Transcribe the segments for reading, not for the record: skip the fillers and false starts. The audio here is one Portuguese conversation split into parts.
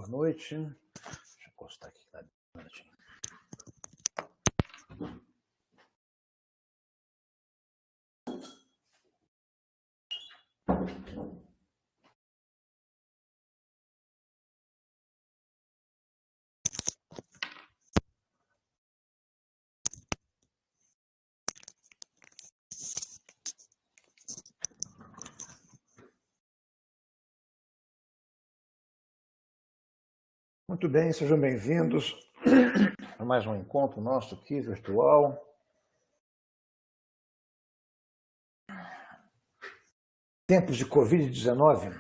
boa noite. Deixa eu encostar aqui. Um minutinho. Muito bem, sejam bem-vindos a mais um encontro nosso aqui, virtual. Tempos de Covid-19.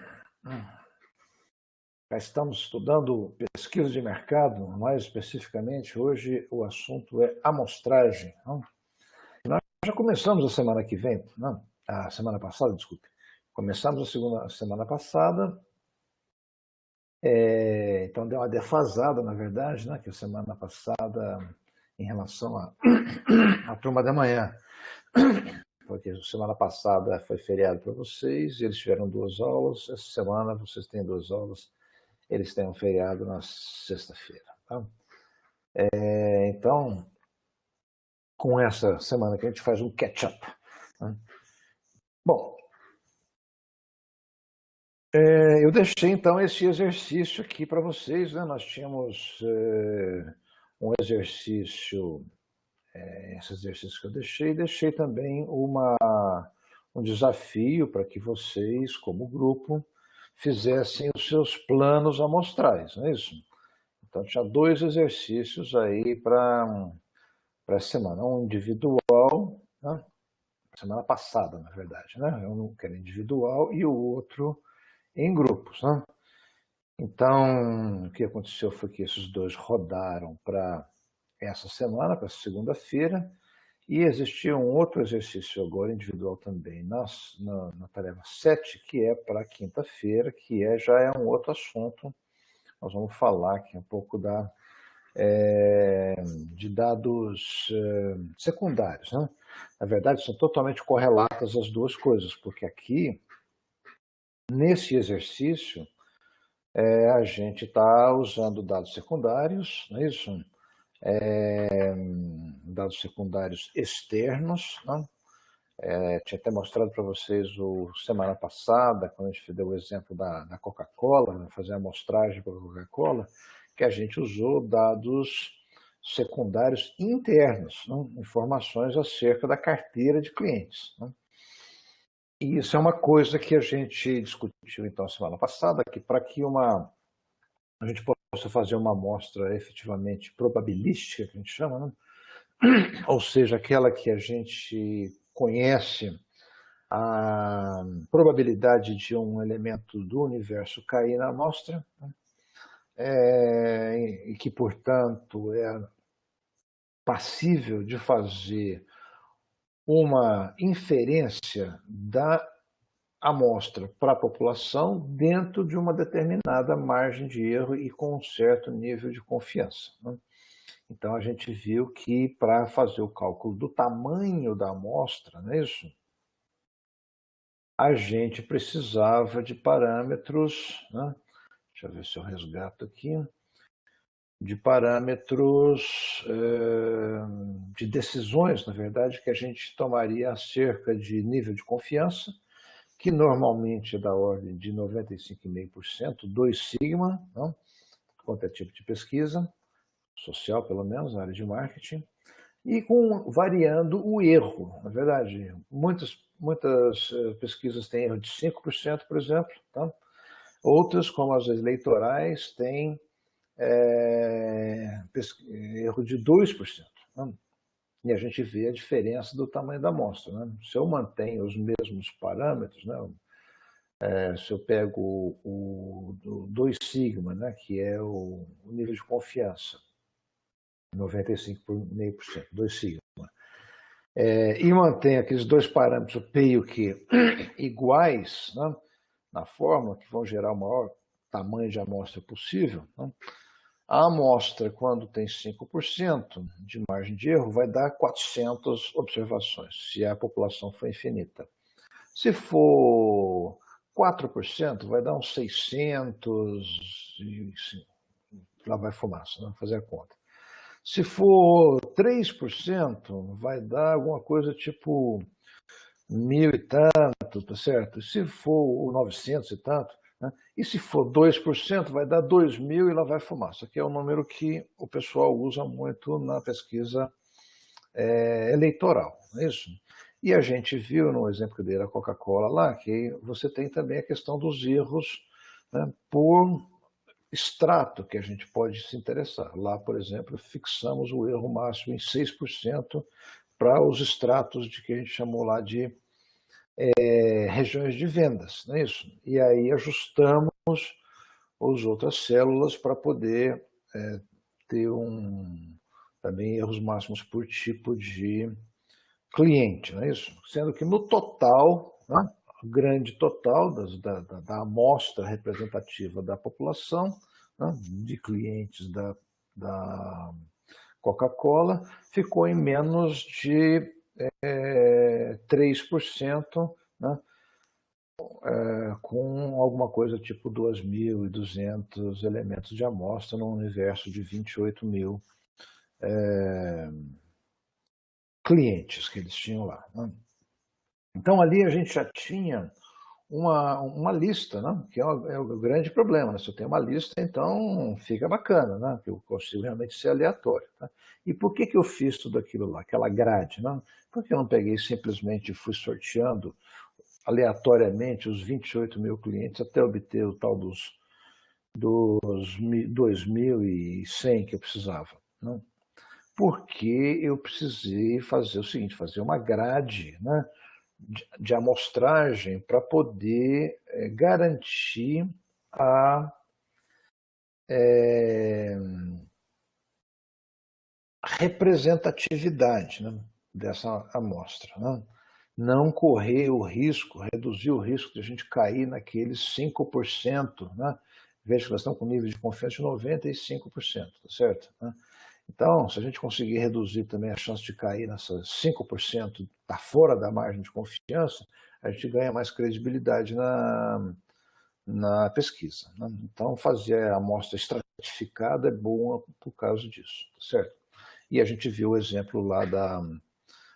Já estamos estudando pesquisa de mercado, mais especificamente, hoje o assunto é amostragem. E nós já começamos a semana que vem, a semana passada, desculpe. Começamos a semana passada, então deu uma defasada, na verdade, que a semana passada, em relação à turma da manhã, porque a semana passada foi feriado para vocês, eles tiveram 2 aulas, essa semana vocês têm 2 aulas, eles têm um feriado na sexta-feira. Tá? Então, com essa semana que a gente faz um catch-up. Tá? Bom, eu deixei então esse exercício aqui para vocês. Nós tínhamos um exercício, esse exercício que eu deixei também um desafio para que vocês, como grupo, fizessem os seus planos amostrais, não é isso? Então tinha 2 exercícios aí para a semana, um individual, semana passada, na verdade, um que era individual e o outro em grupos. Então, o que aconteceu foi que esses 2 rodaram para essa semana, para segunda-feira, e existia um outro exercício agora individual também na tarefa 7, que é para quinta-feira, que já é um outro assunto. Nós vamos falar aqui um pouco de dados secundários. Na verdade, são totalmente correlatas as 2 coisas, porque aqui, nesse exercício, a gente está usando dados secundários, não é isso? Dados secundários externos. Tinha até mostrado para vocês semana passada, quando a gente deu o exemplo da Coca-Cola, fazer a amostragem para a Coca-Cola, que a gente usou dados secundários internos, informações acerca da carteira de clientes. E isso é uma coisa que a gente discutiu então semana passada, que para que a gente possa fazer uma amostra efetivamente probabilística, que a gente chama, ou seja, aquela que a gente conhece a probabilidade de um elemento do universo cair na amostra, e que, portanto, é passível de fazer uma inferência da amostra para a população dentro de uma determinada margem de erro e com um certo nível de confiança. Então, a gente viu que para fazer o cálculo do tamanho da amostra, não é isso? A gente precisava de parâmetros, deixa eu ver se eu resgato aqui, de parâmetros de decisões, na verdade, que a gente tomaria acerca de nível de confiança, que normalmente é da ordem de 95,5%, 2 sigma, quanto é tipo de pesquisa, social pelo menos, na área de marketing, e variando o erro. Na verdade, muitas pesquisas têm erro de 5%, por exemplo. Outras, como as eleitorais, têm erro de 2%. E a gente vê a diferença do tamanho da amostra. Se eu mantenho os mesmos parâmetros, se eu pego o 2 sigma, que é o nível de confiança, 95,5%, 2 sigma, e mantém aqueles 2 parâmetros, o P e o Q, iguais, na fórmula, que vão gerar o maior tamanho de amostra possível, a amostra, quando tem 5% de margem de erro, vai dar 400 observações, se a população for infinita. Se for 4%, vai dar uns 600, lá vai fumaça, né? Fazer a conta. Se for 3%, vai dar alguma coisa tipo 1.000 e tanto, tá certo? Se for 900 e tanto, né? E se for 2%, vai dar 2.000 e lá vai fumaça, que é o número que o pessoal usa muito na pesquisa eleitoral, não é isso? E a gente viu no exemplo que dei da Coca-Cola lá, que você tem também a questão dos erros, né, por extrato que a gente pode se interessar. Lá, por exemplo, fixamos o erro máximo em 6% para os extratos de que a gente chamou lá de regiões de vendas, não é isso? E aí ajustamos as outras células para poder ter também erros máximos por tipo de cliente, não é isso? Sendo que no total, né, grande total da amostra representativa da população, né, de clientes da Coca-Cola, ficou em menos de 3%, né, com alguma coisa tipo 2.200 elementos de amostra num universo de 28 mil clientes que eles tinham lá, né? Então ali a gente já tinha uma lista, né? Que é o grande problema, né? Se eu tenho uma lista, então fica bacana, né? Que eu consigo realmente ser aleatório. Tá? E por que eu fiz tudo aquilo lá, aquela grade? Né? Por que eu não peguei simplesmente e fui sorteando aleatoriamente os 28 mil clientes até obter o tal dos 2.100 que eu precisava? Né? Porque eu precisei fazer o seguinte, fazer uma grade, né, de amostragem para poder garantir a representatividade, né, dessa amostra. Né? Não correr o risco, reduzir o risco de a gente cair naqueles 5%, né? Veja que nós estamos com nível de confiança de 95%, tá certo? Né? Então, se a gente conseguir reduzir também a chance de cair nessas 5%, está fora da margem de confiança, a gente ganha mais credibilidade na pesquisa. Né? Então, fazer a amostra estratificada é boa por causa disso, tá certo? E a gente viu o exemplo lá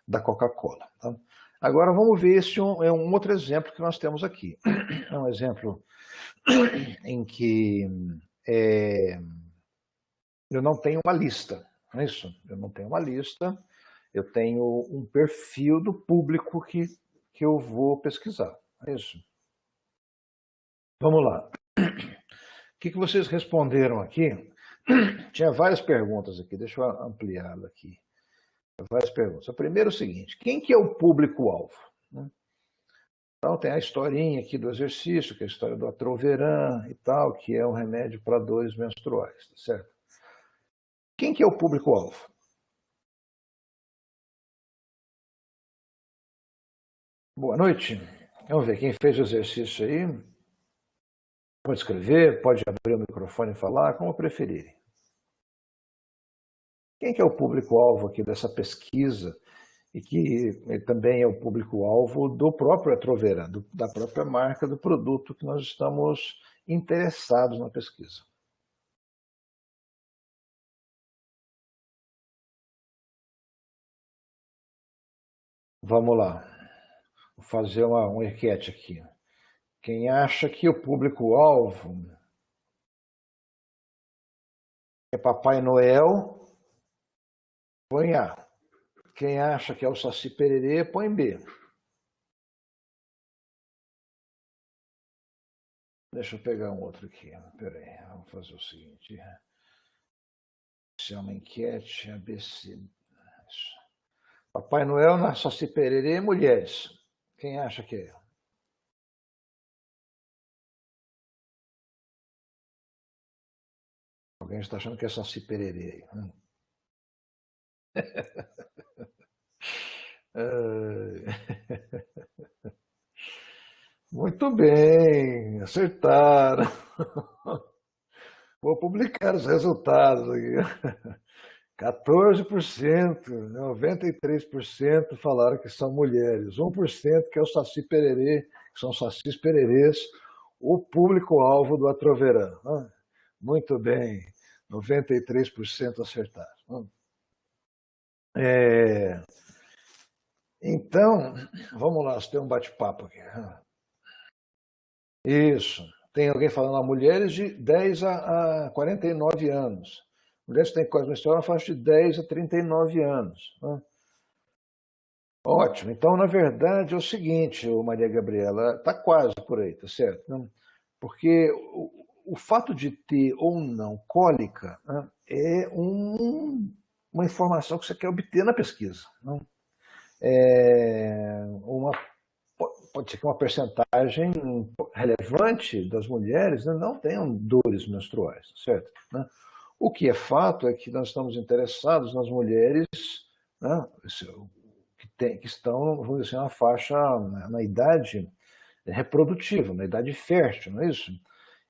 da Coca-Cola. Tá? Agora vamos ver esse é um outro exemplo que nós temos aqui. É um exemplo em que eu não tenho uma lista, não é isso? Eu não tenho uma lista, eu tenho um perfil do público que eu vou pesquisar, é isso? Vamos lá. O que vocês responderam aqui? Tinha várias perguntas aqui, deixa eu ampliá-la aqui. Várias perguntas. A primeira é o seguinte, quem que é o público-alvo? Então tem a historinha aqui do exercício, que é a história do Atroveran e tal, que é um remédio para dores menstruais, tá certo? Quem que é o público-alvo? Boa noite. Vamos ver, quem fez o exercício aí, pode escrever, pode abrir o microfone e falar, como preferirem. Quem que é o público-alvo aqui dessa pesquisa e que também é o público-alvo do próprio Atroveran, da própria marca do produto que nós estamos interessados na pesquisa? Vamos lá, vou fazer uma enquete aqui. Quem acha que o público-alvo é Papai Noel, põe A. Quem acha que é o Saci Pererê, põe B. Deixa eu pegar um outro aqui. Peraí, vamos fazer o seguinte. Se é uma enquete, ABC. Papai Noel na Saci Pererê, mulheres. Quem acha que é? Alguém está achando que é Saci Pererê aí. Muito bem, acertaram. Vou publicar os resultados aqui. 14%, 93% falaram que são mulheres, 1% que é o Saci Pererê, que são sacis pererês, o público-alvo do Atroveran. Muito bem. 93% acertados. Então, vamos lá, você tem um bate-papo aqui. Isso. Tem alguém falando, mulheres de 10 a 49 anos. Mulheres que têm menstrual na faixa de 10 a 39 anos. Ótimo. Então, na verdade, é o seguinte, Maria Gabriela, está quase por aí, tá certo? Porque o fato de ter ou não cólica é uma informação que você quer obter na pesquisa. Pode ser que uma percentagem relevante das mulheres não tenham dores menstruais, certo? O que é fato é que nós estamos interessados nas mulheres que estão, vamos dizer assim, na faixa, na idade reprodutiva, na idade fértil, não é isso?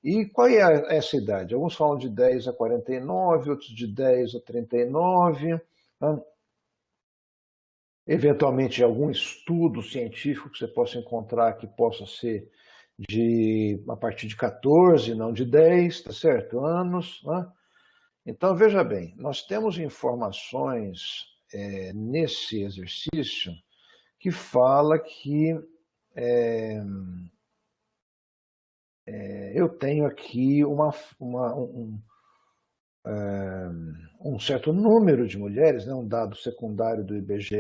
E qual é essa idade? Alguns falam de 10 a 49, outros de 10 a 39. Eventualmente, algum estudo científico que você possa encontrar que possa ser a partir de 14, não de 10, tá certo? Anos. Então, veja bem, nós temos informações nesse exercício que fala que eu tenho aqui um certo número de mulheres, um dado secundário do IBGE,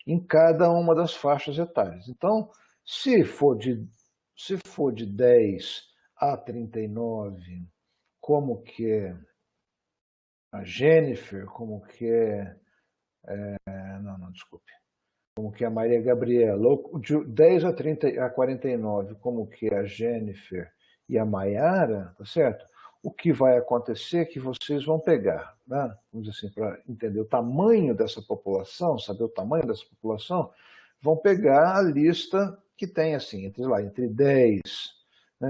em cada uma das faixas etárias. Então, se for de 10 a 39, como que é a Jennifer, como que é... desculpe. Como que é a Maria Gabriela, de 10 a 49, como que é a Jennifer e a Maiara, tá certo? O que vai acontecer é que vocês vão pegar, vamos dizer assim, para entender o tamanho dessa população, saber o tamanho dessa população, vão pegar a lista que tem assim, entre 10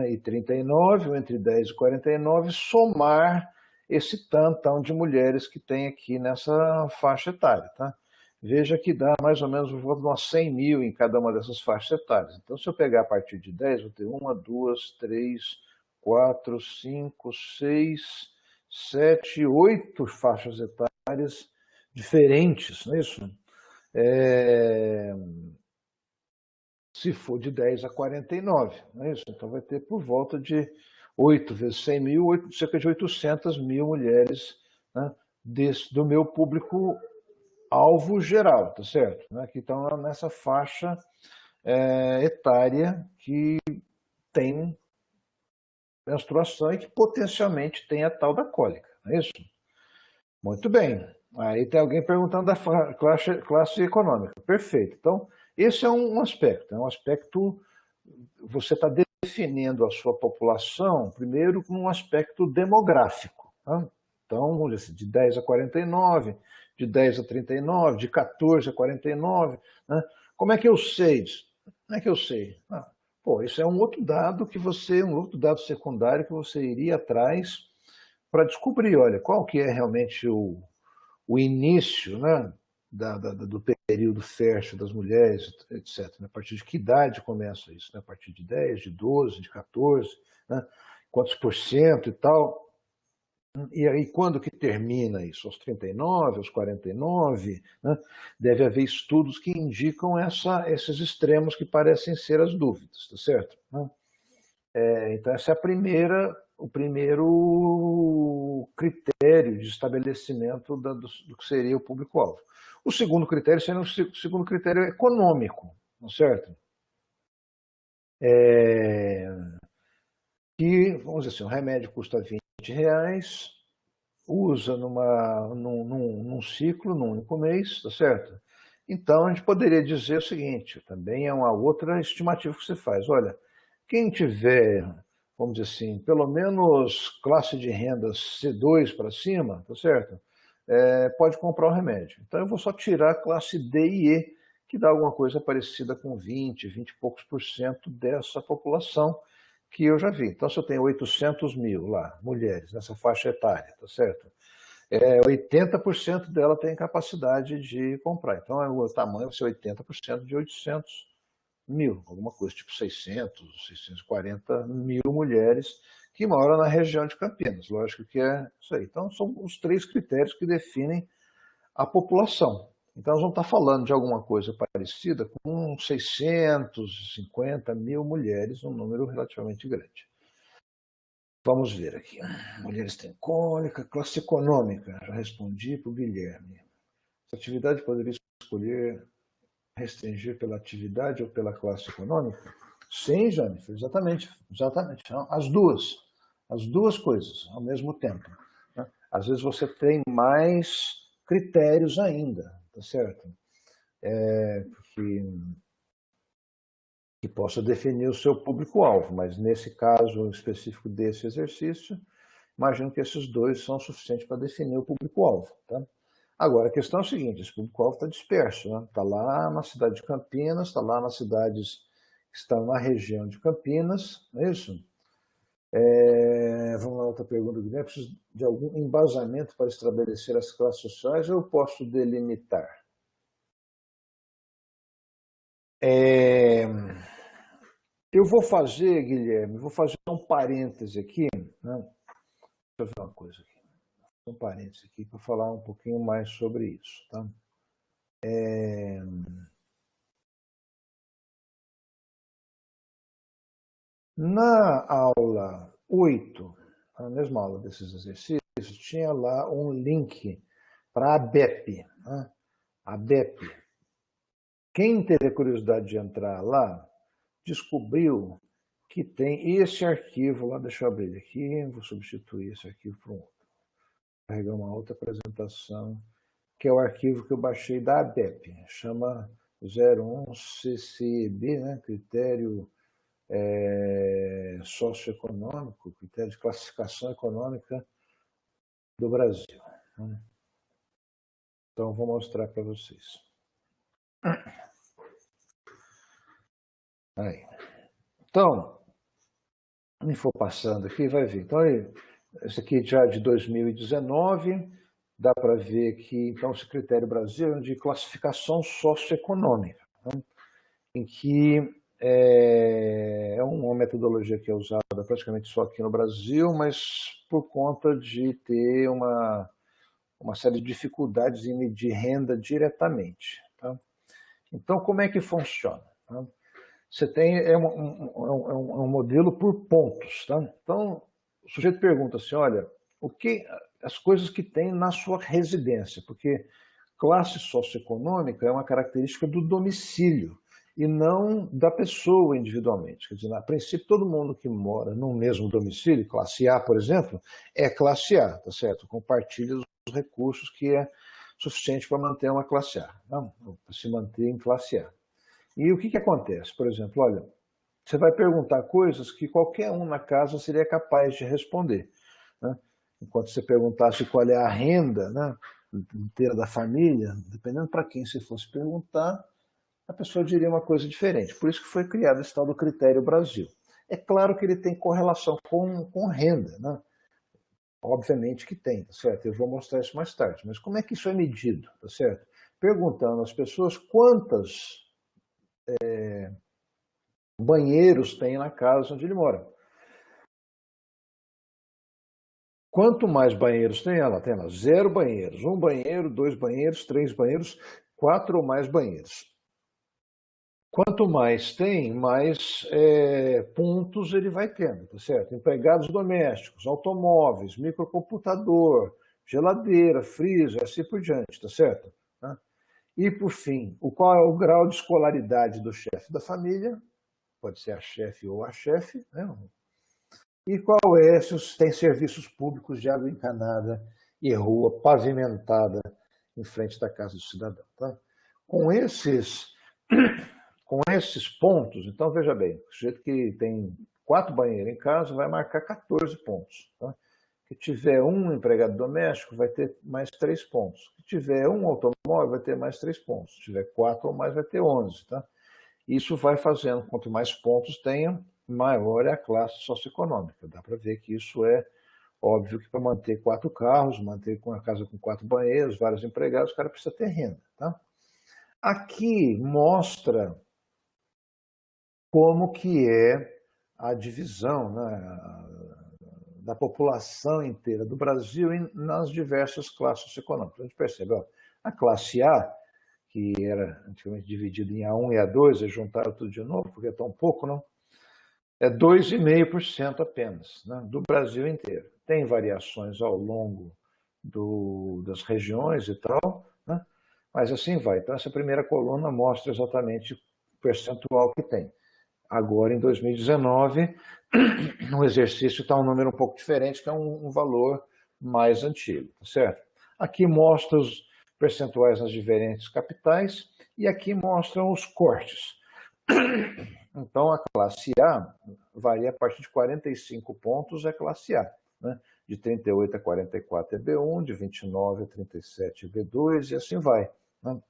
e 39, ou entre 10 e 49, somar esse tantão de mulheres que tem aqui nessa faixa etária, tá? Veja que dá mais ou menos umas 100 mil em cada uma dessas faixas etárias. Então, se eu pegar a partir de 10, vou ter 1, 2, 3, 4, 5, 6, 7, 8 faixas etárias diferentes, não é isso? Se for de 10 a 49, não é isso? Então vai ter por volta de 8 vezes 100 mil, cerca de 800 mil mulheres do meu público alvo geral, tá certo? Que estão nessa faixa etária que tem menstruação e que potencialmente tem a tal da cólica, não é isso? Muito bem. Aí tem alguém perguntando da classe econômica. Perfeito. Então, esse é um aspecto, você está definindo a sua população, primeiro, com um aspecto demográfico. Então, vamos dizer assim, de 10 a 49, de 10 a 39, de 14 a 49. Como é que eu sei isso? Como é que eu sei? Isso é um outro dado secundário que você iria atrás para descobrir, olha, qual que é realmente o início do período fértil das mulheres, etc. A partir de que idade começa isso? A partir de 10, de 12, de 14, quantos por cento e tal. E aí, quando que termina isso? Aos 39, aos 49? Deve haver estudos que indicam esses extremos que parecem ser as dúvidas, tá certo? Então, essa é o primeiro critério de estabelecimento do que seria o público-alvo. O segundo critério seria o segundo critério econômico, não é certo? Que, vamos dizer assim, o remédio custa R$20, usa num ciclo, num único mês, tá certo? Então, a gente poderia dizer o seguinte, também é uma outra estimativa que você faz. Olha, quem tiver, vamos dizer assim, pelo menos classe de renda C2 para cima, tá certo? Pode comprar o remédio. Então, eu vou só tirar a classe D e E, que dá alguma coisa parecida com 20 e poucos por cento dessa população que eu já vi. Então, se eu tenho 800 mil lá, mulheres, nessa faixa etária, tá certo? 80% dela tem capacidade de comprar. Então, o tamanho vai ser 80% de 800 mil, alguma coisa tipo 600, 640 mil mulheres que mora na região de Campinas. Lógico que é isso aí. Então, são os 3 critérios que definem a população. Então, nós vamos estar falando de alguma coisa parecida com 650 mil mulheres, um número relativamente grande. Vamos ver aqui. Mulheres têm cólica, classe econômica. Já respondi para o Guilherme. Essa atividade poderia escolher restringir pela atividade ou pela classe econômica? Sim, Jennifer, exatamente. As duas coisas ao mesmo tempo. Né? Às vezes você tem mais critérios ainda, tá certo? Que possa definir o seu público-alvo, mas nesse caso específico desse exercício, imagino que esses 2 são suficientes para definir o público-alvo. Tá? Agora, a questão é a seguinte, esse público-alvo está disperso, né? Está lá na cidade de Campinas, está lá nas cidades que estão na região de Campinas, não é isso? Vamos lá, outra pergunta, Guilherme. Preciso de algum embasamento para estabelecer as classes sociais ou eu posso delimitar? Eu vou fazer, Guilherme, vou fazer um parêntese aqui, né? Deixa eu ver uma coisa aqui. Um parêntese aqui para falar um pouquinho mais sobre isso, tá? Na aula 8, na mesma aula desses exercícios, tinha lá um link para a ABEP. Né? A ABEP. Quem teve a curiosidade de entrar lá, descobriu que tem esse arquivo lá, deixa eu abrir ele aqui, vou substituir esse arquivo por um outro. Vou carregar uma outra apresentação, que é o arquivo que eu baixei da ABEP, chama 01CCEB, né? Critério socioeconômico, critério de classificação econômica do Brasil. Então, vou mostrar para vocês. Aí. Então, me for passando aqui, vai ver. Então, esse aqui já é de 2019, dá para ver que, então, esse critério Brasil é de classificação socioeconômica, né? Em que é uma metodologia que é usada praticamente só aqui no Brasil, mas por conta de ter uma série de dificuldades em medir renda diretamente. Tá? Então, como é que funciona? Tá? Você tem um modelo por pontos. Tá? Então, o sujeito pergunta assim, olha, o que as coisas que tem na sua residência, porque classe socioeconômica é uma característica do domicílio e não da pessoa individualmente. Quer dizer, a princípio, todo mundo que mora no mesmo domicílio, classe A, por exemplo, é classe A, tá certo? Compartilha os recursos que é suficiente para manter uma classe A, para se manter em classe A. E o que acontece? Por exemplo, olha, você vai perguntar coisas que qualquer um na casa seria capaz de responder. Né? Enquanto você perguntasse qual é a renda, né, inteira da família, dependendo para quem você fosse perguntar, a pessoa diria uma coisa diferente. Por isso que foi criado esse tal do critério Brasil. É claro que ele tem correlação com renda, né? Obviamente que tem, tá certo? Eu vou mostrar isso mais tarde. Mas como é que isso é medido, tá certo? Perguntando às pessoas quantas banheiros tem na casa onde ele mora. Quanto mais banheiros tem ela? Tem ela 0 banheiros, 1 banheiro, 2 banheiros, 3 banheiros, 4 ou mais banheiros. Quanto mais tem, mais pontos ele vai tendo, tá certo? Empregados domésticos, automóveis, microcomputador, geladeira, freezer, assim por diante, tá certo? E, por fim, qual é o grau de escolaridade do chefe da família? Pode ser a chefe ou a chefe, né? E qual é se tem serviços públicos de água encanada e rua pavimentada em frente da casa do cidadão. Tá? Com esses pontos, então veja bem, o sujeito que tem 4 banheiros em casa vai marcar 14 pontos. Tá? Que tiver um empregado doméstico vai ter mais 3 pontos. Se tiver um automóvel vai ter mais 3 pontos. Se tiver 4 ou mais vai ter 11. Tá? Isso vai fazendo, quanto mais pontos tenha, maior é a classe socioeconômica. Dá para ver que isso é óbvio que para manter 4 carros, manter uma casa com 4 banheiros, vários empregados, o cara precisa ter renda. Tá? Aqui mostra como que é a divisão, né, da população inteira do Brasil nas diversas classes econômicas. A gente percebe, ó, a classe A, que era antigamente dividida em A1 e A2, eles juntaram tudo de novo, porque é tão pouco, não? É 2,5% apenas, né, do Brasil inteiro. Tem variações ao longo das regiões e tal, né, mas assim vai. Então, essa primeira coluna mostra exatamente o percentual que tem. Agora, em 2019, no exercício está um número um pouco diferente, que é um valor mais antigo, tá certo? Aqui mostra os percentuais nas diferentes capitais e aqui mostram os cortes. Então, a classe A varia a partir de 45 pontos, é classe A. Né? De 38 a 44 é B1, de 29 a 37 é B2 e assim vai. Né?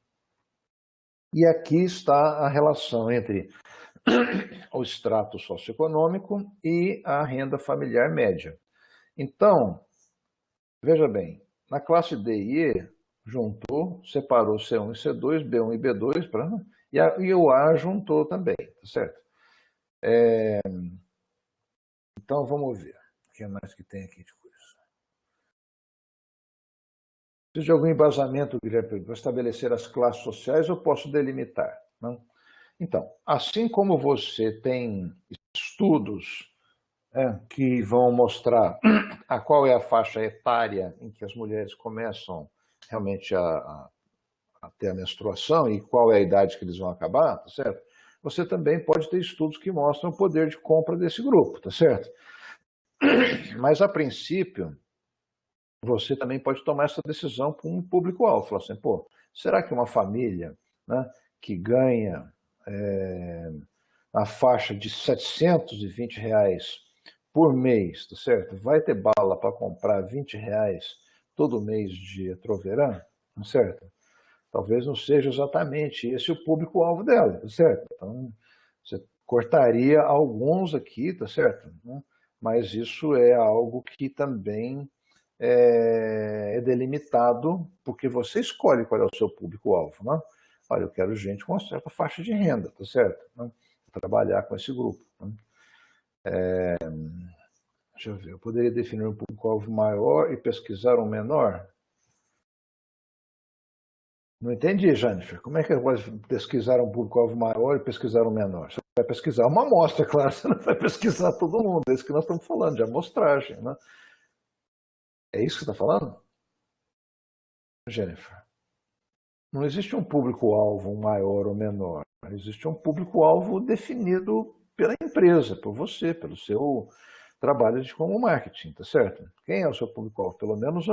E aqui está a relação entre o extrato socioeconômico e a renda familiar média. Então, veja bem, na classe D e E, juntou, separou C1 e C2, B1 e B2, e o A juntou também, tá certo? Então, vamos ver. O que mais que tem aqui de coisa? Preciso de algum embasamento, Guilherme, para estabelecer as classes sociais ou posso delimitar? Não? Então, assim como você tem estudos que vão mostrar a qual é a faixa etária em que as mulheres começam realmente a ter a menstruação e qual é a idade que eles vão acabar, tá certo? Você também pode ter estudos que mostram o poder de compra desse grupo, tá certo? Mas, a princípio, você também pode tomar essa decisão com um público-alvo. Falar assim, pô, será que uma família, né, que ganha a faixa de R$ 720 por mês, tá certo? Vai ter bala para comprar R$ 20 todo mês de Troveran, tá certo? Talvez não seja exatamente esse o público-alvo dela, tá certo? Então, você cortaria alguns aqui, tá certo? Mas isso é algo que também é delimitado, porque você escolhe qual é o seu público-alvo, né? Olha, eu quero gente com uma certa faixa de renda, tá certo? Né? Trabalhar com esse grupo. Né? Deixa eu ver, eu poderia definir um público-alvo maior e pesquisar um menor? Não entendi, Jennifer. Como é que eu vou pesquisar um público-alvo maior e pesquisar um menor? Você vai pesquisar uma amostra, claro, você não vai pesquisar todo mundo. É isso que nós estamos falando, de amostragem. Né? É isso que você está falando? Jennifer, não existe um público-alvo maior ou menor. Existe um público-alvo definido pela empresa, por você, pelo seu trabalho como marketing, tá certo? Quem é o seu público-alvo? Pelo menos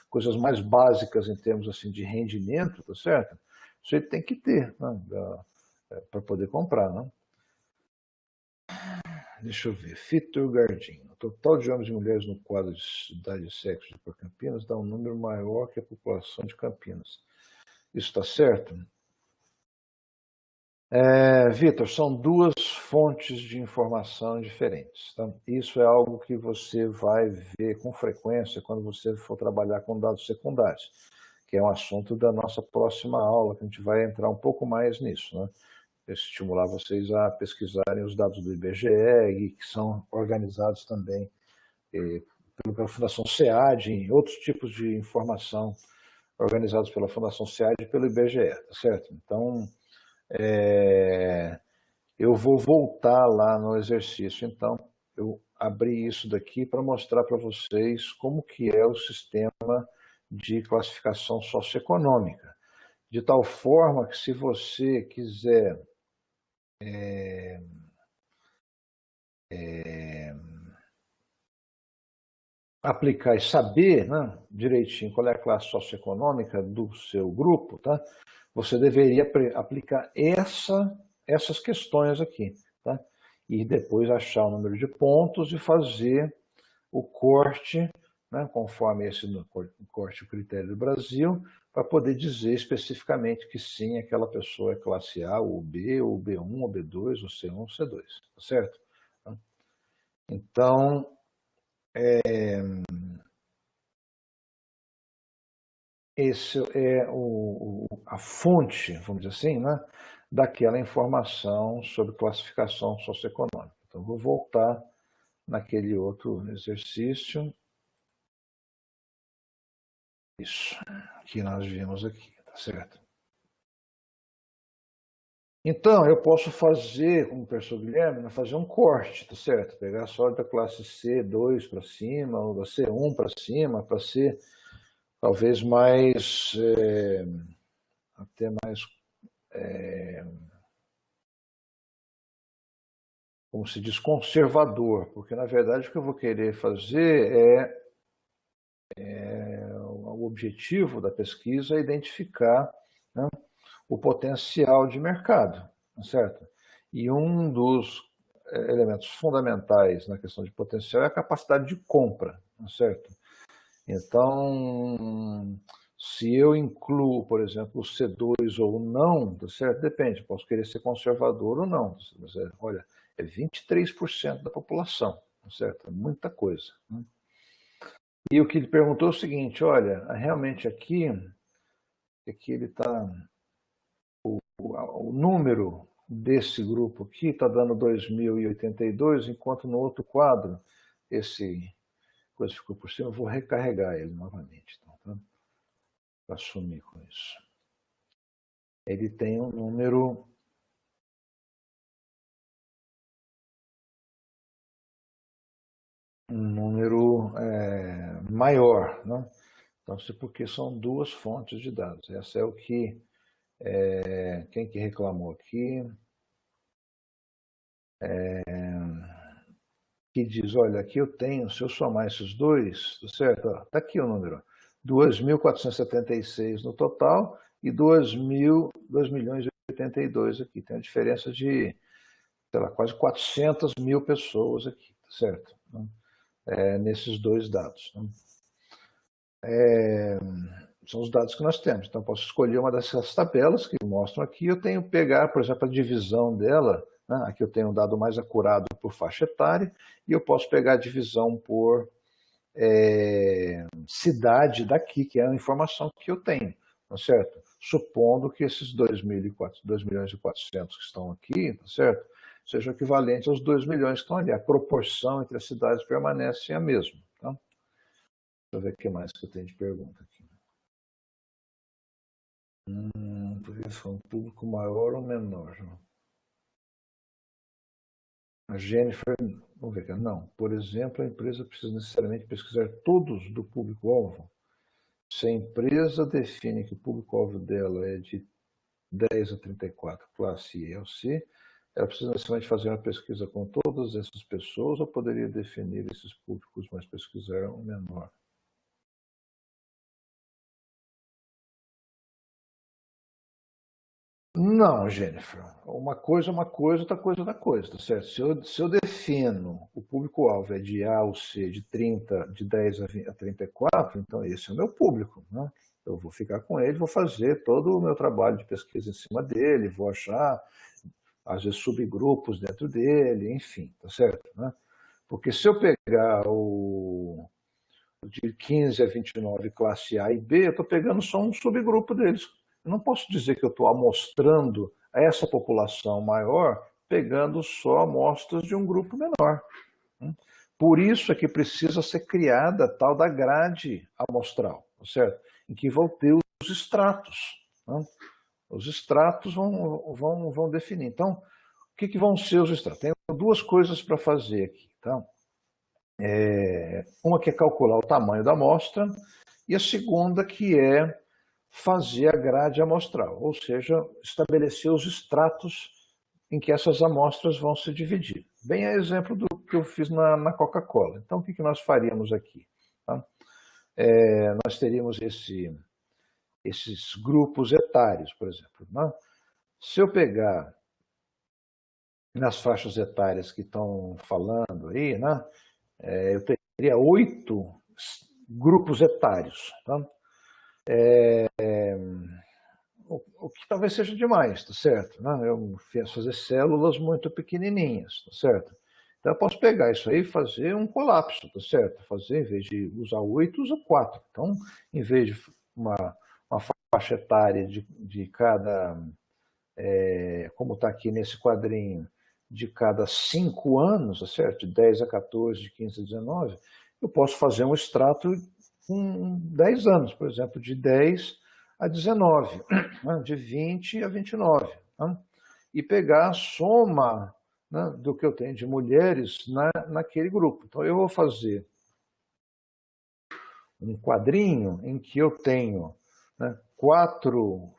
coisas mais básicas em termos assim, de rendimento, tá certo? Você tem que ter, né, para poder comprar, né? Deixa eu ver. Vitor Gardinho. O total de homens e mulheres no quadro de idade e sexo de Campinas dá um número maior que a população de Campinas. Isso está certo? Vitor, são duas fontes de informação diferentes. Tá? Isso é algo que você vai ver com frequência quando você for trabalhar com dados secundários, que é um assunto da nossa próxima aula, que a gente vai entrar um pouco mais nisso. Né? Estimular vocês a pesquisarem os dados do IBGE, que são organizados também pela Fundação SEAD, em outros tipos de informação organizados pela Fundação SEAD e pelo IBGE, tá certo? Então, eu vou voltar lá no exercício, então eu abri isso daqui para mostrar para vocês como que é o sistema de classificação socioeconômica, de tal forma que se você quiser aplicar e saber, né, direitinho qual é a classe socioeconômica do seu grupo, tá? Você deveria aplicar essas questões aqui, tá? E depois achar o número de pontos e fazer o corte, né, conforme esse corte o critério do Brasil, para poder dizer especificamente que sim, aquela pessoa é classe A, ou B, ou B1, ou B2, ou C1, ou C2, tá certo? Então, esse é a fonte, vamos dizer assim, né, daquela informação sobre classificação socioeconômica. Então, vou voltar naquele outro exercício. Isso que nós vimos aqui, tá certo? Então, eu posso fazer, como o professor Guilherme, fazer um corte, tá certo? Pegar só da classe C2 para cima, ou da C1 para cima, para ser talvez mais, até mais, como se diz, conservador, porque na verdade o que eu vou querer fazer o objetivo da pesquisa é identificar, né, o potencial de mercado, tá certo? E um dos elementos fundamentais na questão de potencial é a capacidade de compra, tá certo? Então, se eu incluo, por exemplo, o C2 ou não, tá certo? Depende, posso querer ser conservador ou não. Mas olha, é 23% da população, tá certo? É muita coisa, né? E o que ele perguntou é o seguinte, olha, realmente aqui ele está, o número desse grupo aqui está dando 2082, enquanto no outro quadro, esse coisa ficou por cima, eu vou recarregar ele novamente, então, tá? Para assumir com isso. Ele tem um número maior, né? Então, porque são duas fontes de dados. Essa é o que quem que reclamou aqui, que diz, olha, aqui eu tenho, se eu somar esses dois, certo? Está aqui o número, 2.476 no total e 2.082 aqui. Tem uma diferença de, sei lá, quase 400 mil pessoas aqui, certo? Nesses dois dados. São os dados que nós temos. Então, posso escolher uma dessas tabelas que mostram aqui. Eu tenho que pegar, por exemplo, a divisão dela. Né? Aqui eu tenho um dado mais acurado por faixa etária. E eu posso pegar a divisão por cidade daqui, que é a informação que eu tenho. Tá certo? Supondo que esses 2.400.000 que estão aqui, tá certo? Sejam equivalentes aos 2 milhões que estão ali. A proporção entre as cidades permanece a mesma. Tá? Deixa eu ver o que mais que eu tenho de pergunta aqui. Porque foi um público maior ou menor? A Jennifer, vamos ver aqui. Não. Por exemplo, a empresa precisa necessariamente pesquisar todos do público-alvo. Se a empresa define que o público-alvo dela é de 10 a 34, classe E ou C, ela precisa necessariamente fazer uma pesquisa com todas essas pessoas ou poderia definir esses públicos, mas pesquisar um menor? Não, Jennifer. Uma coisa é uma coisa, outra coisa é outra coisa, tá certo? Se eu defino o público-alvo é de A ou C, de 30, de 10 a 34, então esse é o meu público, né? Eu vou ficar com ele, vou fazer todo o meu trabalho de pesquisa em cima dele, vou achar, às vezes, subgrupos dentro dele, enfim, tá certo? Né? Porque se eu pegar o de 15 a 29 classe A e B, eu estou pegando só um subgrupo deles. Eu não posso dizer que eu estou amostrando essa população maior pegando só amostras de um grupo menor. Por isso é que precisa ser criada a tal da grade amostral, certo? Em que vão ter os estratos. Né? Os estratos vão definir. Então, o que vão ser os estratos? Tem duas coisas para fazer aqui. Tá? Uma que é calcular o tamanho da amostra e a segunda que é fazer a grade amostral, ou seja, estabelecer os estratos em que essas amostras vão se dividir. Bem a exemplo do que eu fiz na Coca-Cola. Então, o que nós faríamos aqui? Tá? Nós teríamos esses grupos etários, por exemplo. Né? Se eu pegar nas faixas etárias que estão falando aí, né, eu teria 8 grupos etários. Tá? O que talvez seja demais, tá certo? Né? Eu fazer células muito pequenininhas, tá certo? Então eu posso pegar isso aí e fazer um colapso, tá certo? Fazer, em vez de usar 8, usa 4. Então, em vez de uma faixa etária de cada, como está aqui nesse quadrinho, de cada 5 anos, tá certo? De 10 a 14, de 15 a 19, eu posso fazer um extrato com 10 anos, por exemplo, de 10 a 19, né? De 20 a 29, né? E pegar a soma, né, do que eu tenho de mulheres naquele grupo. Então, eu vou fazer um quadrinho em que eu tenho, né, 4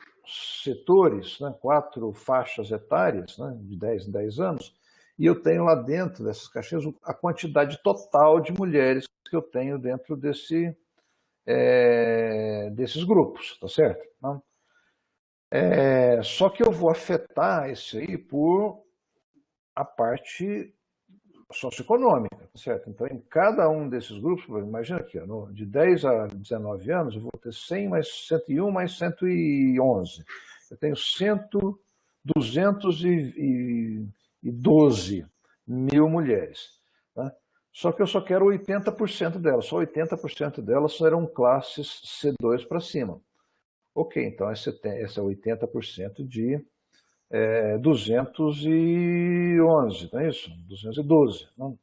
setores, né, 4 faixas etárias, né, de 10 em 10 anos, e eu tenho lá dentro dessas caixinhas a quantidade total de mulheres que eu tenho dentro desses grupos, tá certo? Então, só que eu vou afetar isso aí por a parte socioeconômica, tá certo? Então, em cada um desses grupos, imagina aqui, de 10 a 19 anos, eu vou ter 100 mais 101 mais 111. Eu tenho 212 mil mulheres. Tá? Só que eu só quero 80% delas, só 80% delas serão classes C2 para cima. Ok, então esse é 80% de 211, não é isso? 212. Não?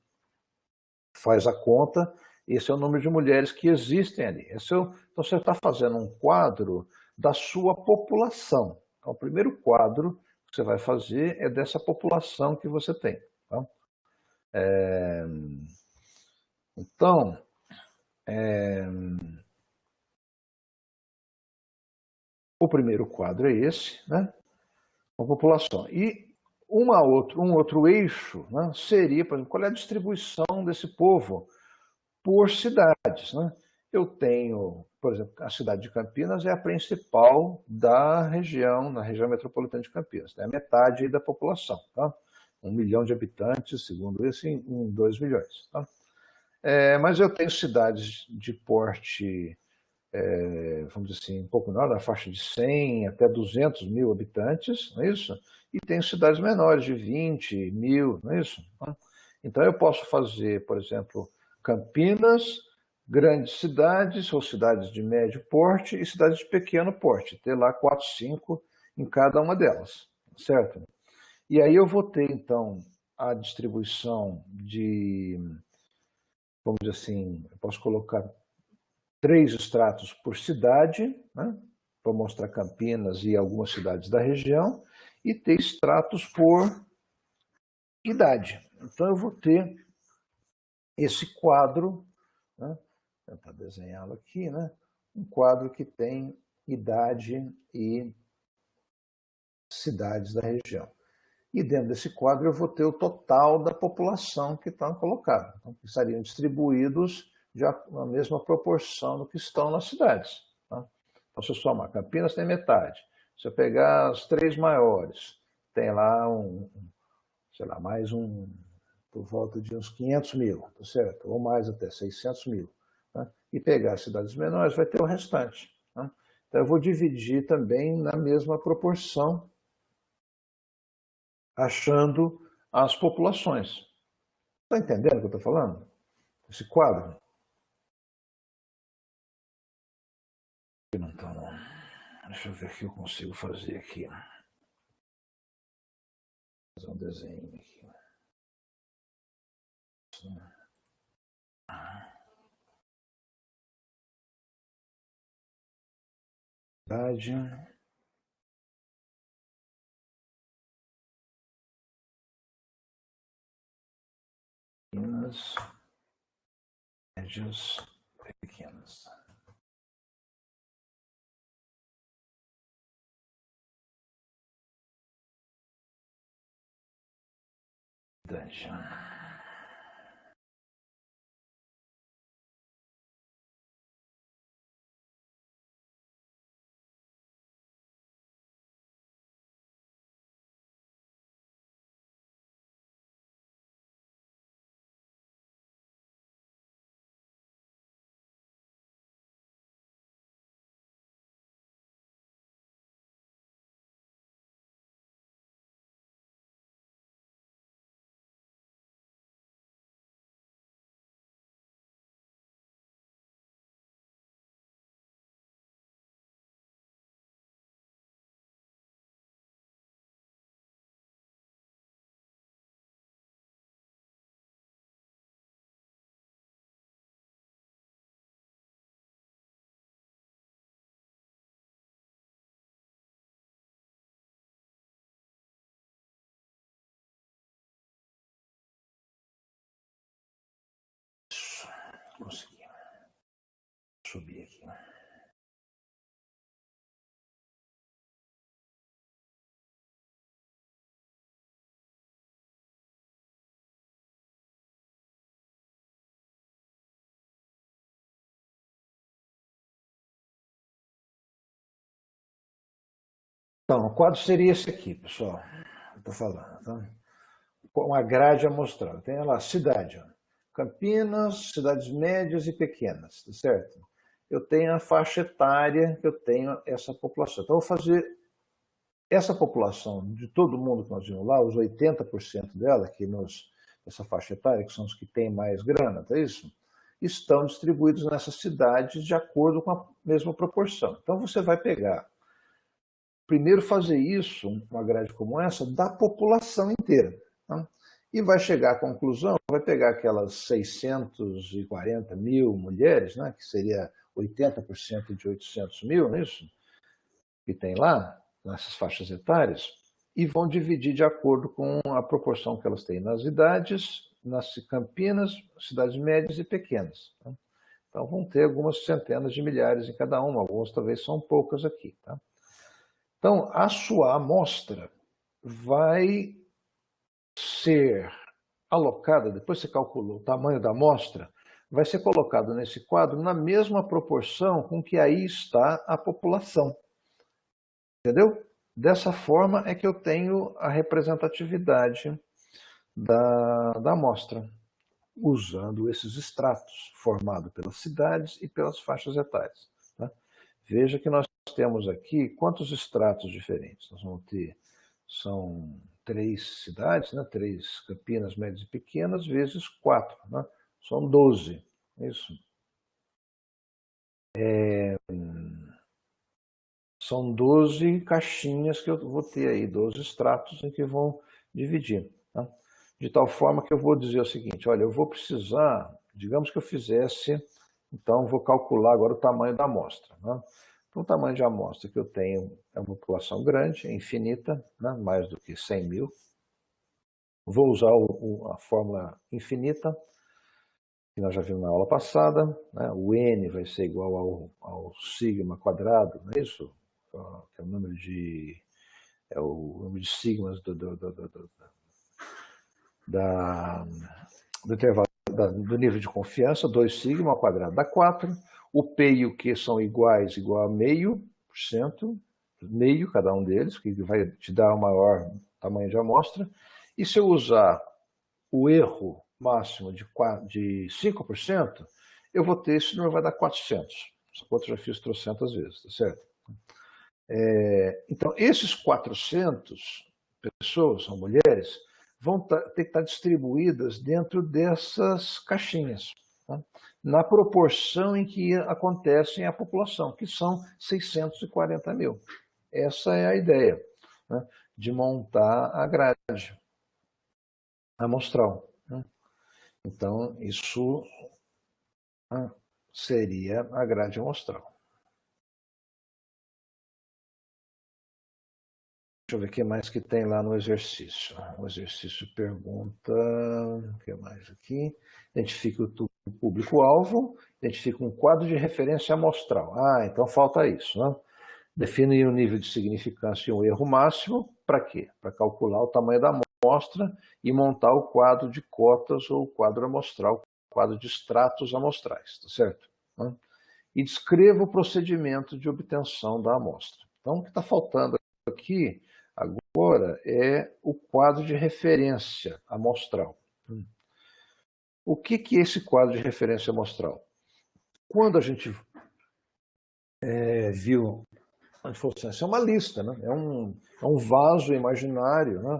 Faz a conta, esse é o número de mulheres que existem ali. Então você está fazendo um quadro da sua população. Então, o primeiro quadro que você vai fazer é dessa população que você tem. Tá? Então, o primeiro quadro é esse, né? A população. E um outro eixo, né, seria, por exemplo, qual é a distribuição desse povo por cidades, né? Eu tenho, por exemplo, a cidade de Campinas é a principal da região, na região metropolitana de Campinas, é metade da população, tá? 1 milhão de habitantes, segundo esse, em 2 milhões. Tá? Mas eu tenho cidades de porte, vamos dizer assim, um pouco menor, na faixa de 100 até 200 mil habitantes, não é isso? E tenho cidades menores, de 20 mil, não é isso? Então eu posso fazer, por exemplo, Campinas, grandes cidades ou cidades de médio porte e cidades de pequeno porte, ter lá 4, 5 em cada uma delas, certo? E aí eu vou ter, então, a distribuição de, vamos dizer assim, eu posso colocar 3 estratos por cidade, né, para mostrar Campinas e algumas cidades da região, e ter estratos por idade. Então eu vou ter esse quadro, né, vou tentar desenhá-lo aqui, né, um quadro que tem idade e cidades da região. E dentro desse quadro eu vou ter o total da população que está colocada. Então, que estariam distribuídos já na mesma proporção do que estão nas cidades. Tá? Então, se eu somar, Campinas tem metade. Se eu pegar as 3 maiores, tem lá sei lá, mais por volta de uns 500 mil, tá certo? Ou mais até 600 mil. Tá? E pegar as cidades menores, vai ter o restante. Tá? Então, eu vou dividir também na mesma proporção, achando as populações. Está entendendo o que eu estou falando? Esse quadro? Não está, não. Deixa eu ver o que eu consigo fazer aqui. Fazer um desenho aqui. Idade. Pequenas. Médias. Pequenas. Idade. Consegui. Subir aqui. Então, o quadro seria esse aqui, pessoal. Estou falando. Tá? Uma grade amostral. Tem lá, cidade. Ó. Campinas, cidades médias e pequenas, tá certo? Eu tenho a faixa etária que eu tenho essa população. Então, eu vou fazer essa população de todo mundo que nós vimos lá, os 80% dela, essa faixa etária, que são os que têm mais grana, tá isso? Estão distribuídos nessas cidades de acordo com a mesma proporção. Então, você vai pegar primeiro fazer isso, uma grade como essa, da população inteira. Tá? E vai chegar à conclusão, vai pegar aquelas 640 mil mulheres, né, que seria 80% de 800 mil, não é isso? Que tem lá, nessas faixas etárias, e vão dividir de acordo com a proporção que elas têm nas idades, nas Campinas, cidades médias e pequenas. Tá? Então vão ter algumas centenas de milhares em cada uma, algumas talvez são poucas aqui. Tá? Então, a sua amostra vai ser alocada, depois você calculou o tamanho da amostra, vai ser colocado nesse quadro na mesma proporção com que aí está a população. Entendeu? Dessa forma é que eu tenho a representatividade da amostra, usando esses estratos formados pelas cidades e pelas faixas etárias. Tá? Veja que nós temos aqui quantos estratos diferentes. Nós vamos ter, são 3 cidades, né? 3 Campinas, médias e pequenas, vezes 4. Né? São 12. Isso. São 12 caixinhas que eu vou ter aí, 12 estratos em que vão dividir. Tá? De tal forma que eu vou dizer o seguinte, olha, eu vou precisar, digamos que eu fizesse, então vou calcular agora o tamanho da amostra. Né? Então, o tamanho de amostra que eu tenho é uma população grande, é infinita, né? Mais do que 100 mil. Vou usar a fórmula infinita, que nós já vimos na aula passada. Né? O n vai ser igual ao sigma quadrado, não é isso? Que é o número de sigmas do intervalo do nível de confiança, 2 sigma ao quadrado dá 4. O P e o Q são iguais, igual a meio por cento, meio cada um deles, que vai te dar o maior tamanho de amostra. E se eu usar o erro máximo de 5%, eu vou ter, esse número vai dar 400. Essa conta eu já fiz trocentas vezes, tá certo? Então, esses 400 pessoas, são mulheres, vão ter que estar distribuídas dentro dessas caixinhas, tá? Na proporção em que acontecem a população, que são 640 mil. Essa é a ideia, né, de montar a grade amostral. Né? Então, isso seria a grade amostral. Deixa eu ver o que mais que tem lá no exercício. O exercício pergunta, o que mais aqui? Identifique o público-alvo, identifique um quadro de referência amostral. Então falta isso, né? Define o nível de significância e um erro máximo, para quê? Para calcular o tamanho da amostra e montar o quadro de cotas ou quadro amostral, quadro de extratos amostrais, tá certo? E descreva o procedimento de obtenção da amostra. Então, o que está faltando aqui agora é o quadro de referência amostral. O que é esse quadro de referência amostral? Quando a gente viu, a gente falou assim, isso é uma lista, né? É um vaso imaginário, né?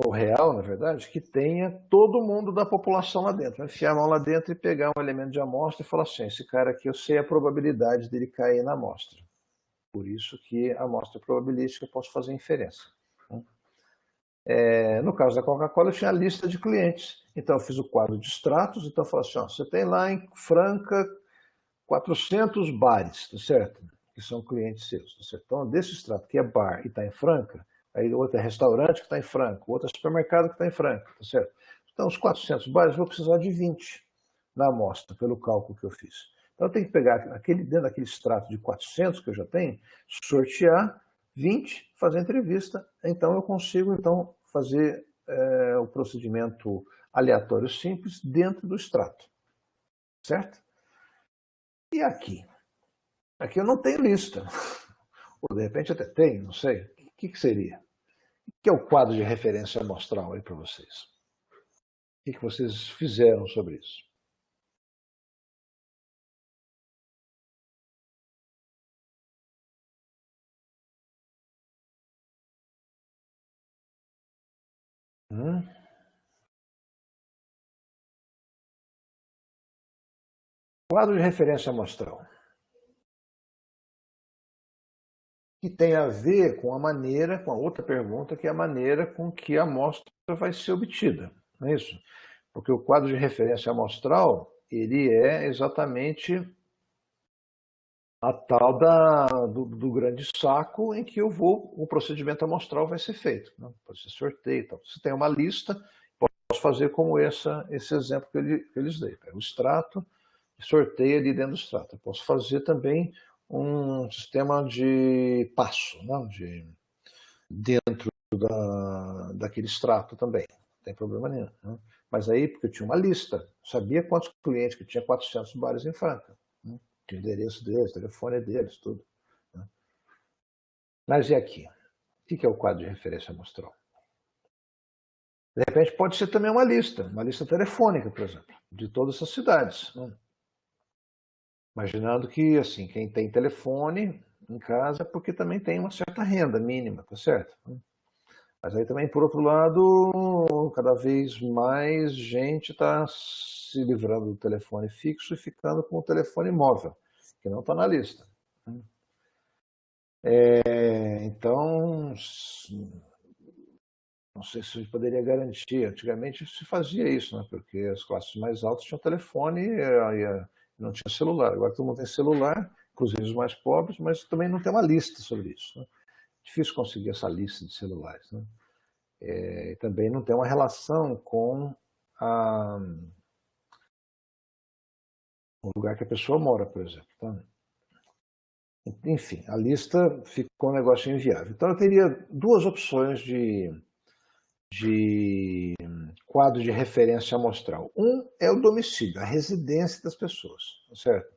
Ou real, na verdade, que tenha todo mundo da população lá dentro. Enfiar a mão lá dentro e pegar um elemento de amostra e falar assim, esse cara aqui eu sei a probabilidade dele cair na amostra. Por isso que a amostra probabilística eu posso fazer inferência. No caso da Coca-Cola, eu tinha a lista de clientes. Então, eu fiz o quadro de extratos. Então, eu falei assim, você tem lá em Franca 400 bares, tá certo? Que são clientes seus. Tá certo? Então, desse extrato que é bar e está em Franca, aí outro é restaurante que está em Franca, outro é supermercado que está em Franca, tá certo? Então, os 400 bares, eu vou precisar de 20 na amostra, pelo cálculo que eu fiz. Então, eu tenho que pegar dentro daquele extrato de 400 que eu já tenho, sortear 20, fazer a entrevista. Então, eu consigo fazer o procedimento aleatório simples dentro do extrato. Certo? E aqui? Aqui eu não tenho lista. Ou de repente até tenho, não sei. O que seria? O que é o quadro de referência amostral aí para vocês? O que vocês fizeram sobre isso? Hum? Quadro de referência amostral. Que tem a ver com a maneira, com a outra pergunta, que é a maneira com que a amostra vai ser obtida. Não é isso? Porque o quadro de referência amostral, ele é exatamente a tal do grande saco em que o procedimento amostral vai ser feito. Né? Pode ser sorteio e tal. Se tem uma lista, posso fazer como esse exemplo que eles dei. Pego o extrato e sorteio ali dentro do extrato. Eu posso fazer também um sistema de passo, né? Dentro daquele extrato também. Não tem problema nenhum. Né? Mas aí, porque eu tinha uma lista, sabia quantos clientes, que tinha 400 bares em Franca. Né? O endereço deles, o telefone deles, tudo. Né? Mas e aqui? O que é o quadro de referência amostral? De repente pode ser também uma lista telefônica, por exemplo, de todas essas cidades. Né? Imaginando que, assim, quem tem telefone em casa é porque também tem uma certa renda mínima, tá certo? Mas aí também, por outro lado, cada vez mais gente está se livrando do telefone fixo e ficando com o telefone móvel, que não está na lista. Então, não sei se a gente poderia garantir. Antigamente se fazia isso, né? Porque as classes mais altas tinham telefone e não tinha celular. Agora todo mundo tem celular, inclusive os mais pobres, mas também não tem uma lista sobre isso. Né? Difícil conseguir essa lista de celulares. Né? E também não tem uma relação com o lugar que a pessoa mora, por exemplo. Tá? Enfim, a lista ficou um negócio inviável. Então eu teria duas opções de quadro de referência amostral. Um é o domicílio, a residência das pessoas, certo?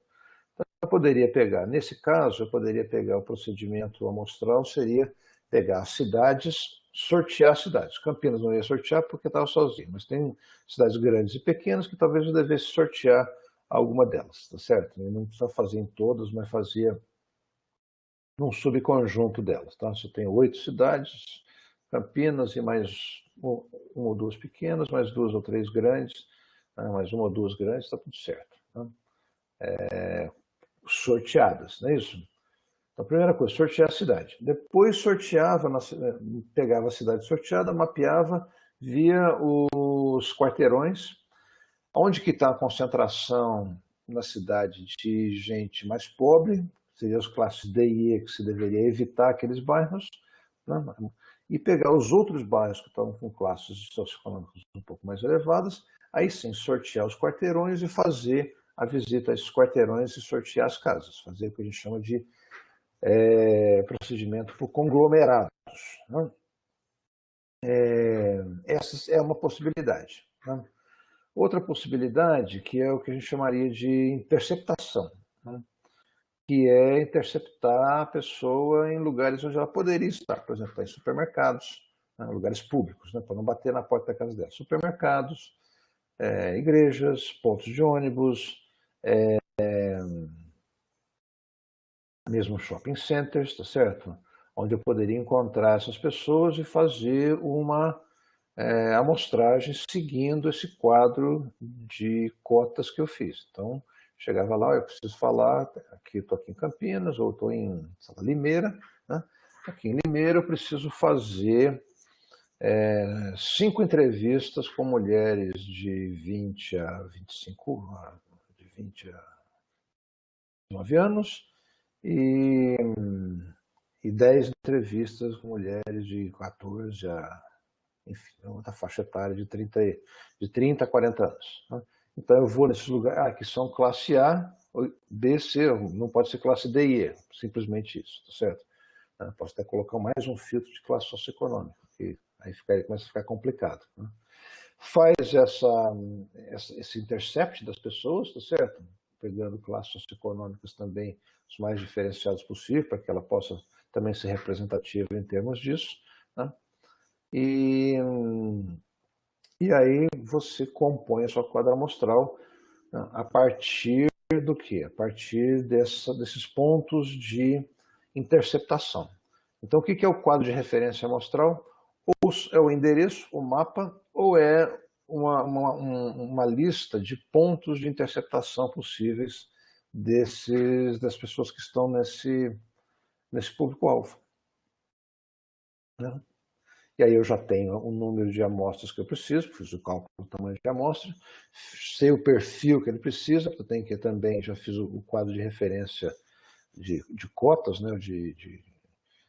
Então, eu poderia pegar, nesse caso, eu poderia pegar o procedimento amostral, seria pegar as cidades, sortear as cidades. Campinas não ia sortear porque estava sozinho, mas tem cidades grandes e pequenas que talvez eu devesse sortear alguma delas, tá certo? Eu não precisa fazer em todas, mas fazia num subconjunto delas, tá? Você tem 8 cidades, Campinas e mais uma ou duas pequenas, mais duas ou três grandes, né? Mais uma ou duas grandes, está tudo certo. Tá? Sorteadas, não é isso? Então, a primeira coisa, sortear a cidade. Depois sorteava, pegava a cidade sorteada, mapeava, via os quarteirões, onde que está a concentração na cidade de gente mais pobre, seriam as classes D e E, que se deveria evitar aqueles bairros, né? E pegar os outros bairros que estavam com classes socioeconômicas um pouco mais elevadas, aí sim sortear os quarteirões e fazer a visita a esses quarteirões e sortear as casas, fazer o que a gente chama de procedimento por conglomerados. Né? Essa é uma possibilidade. Né? Outra possibilidade, que é o que a gente chamaria de interceptação, né? Que é interceptar a pessoa em lugares onde ela poderia estar, por exemplo, em supermercados, né? Lugares públicos, né? Para não bater na porta da casa dela. Supermercados, igrejas, pontos de ônibus, mesmo shopping centers, tá certo? Onde eu poderia encontrar essas pessoas e fazer uma amostragem seguindo esse quadro de cotas que eu fiz. Então, chegava lá, eu preciso falar, aqui estou aqui em Campinas, ou estou em Limeira, né? Aqui em Limeira eu preciso fazer 5 entrevistas com mulheres de 20 a 25, de 20 a 9 anos, e 10 entrevistas com mulheres de 14 a enfim, da faixa etária de 30 a 40 anos. Né? Então eu vou nesses lugares que são classe A, B, C, não pode ser classe D e E, simplesmente isso, tá certo? Posso até colocar mais um filtro de classe socioeconômica, que aí começa a ficar complicado. Né? Faz esse intercept das pessoas, tá certo? Pegando classes socioeconômicas também os mais diferenciados possível, para que ela possa também ser representativa em termos disso. Né? E aí você compõe a sua quadra amostral, né, a partir do quê? A partir desses pontos de interceptação. Então, o que é o quadro de referência amostral? Ou é o endereço, o mapa, ou é uma lista de pontos de interceptação possíveis das pessoas que estão nesse público-alvo. Né? E aí eu já tenho o número de amostras que eu preciso, fiz o cálculo do tamanho de amostra, sei o perfil que ele precisa, eu tenho que também, já fiz o quadro de referência de cotas, né,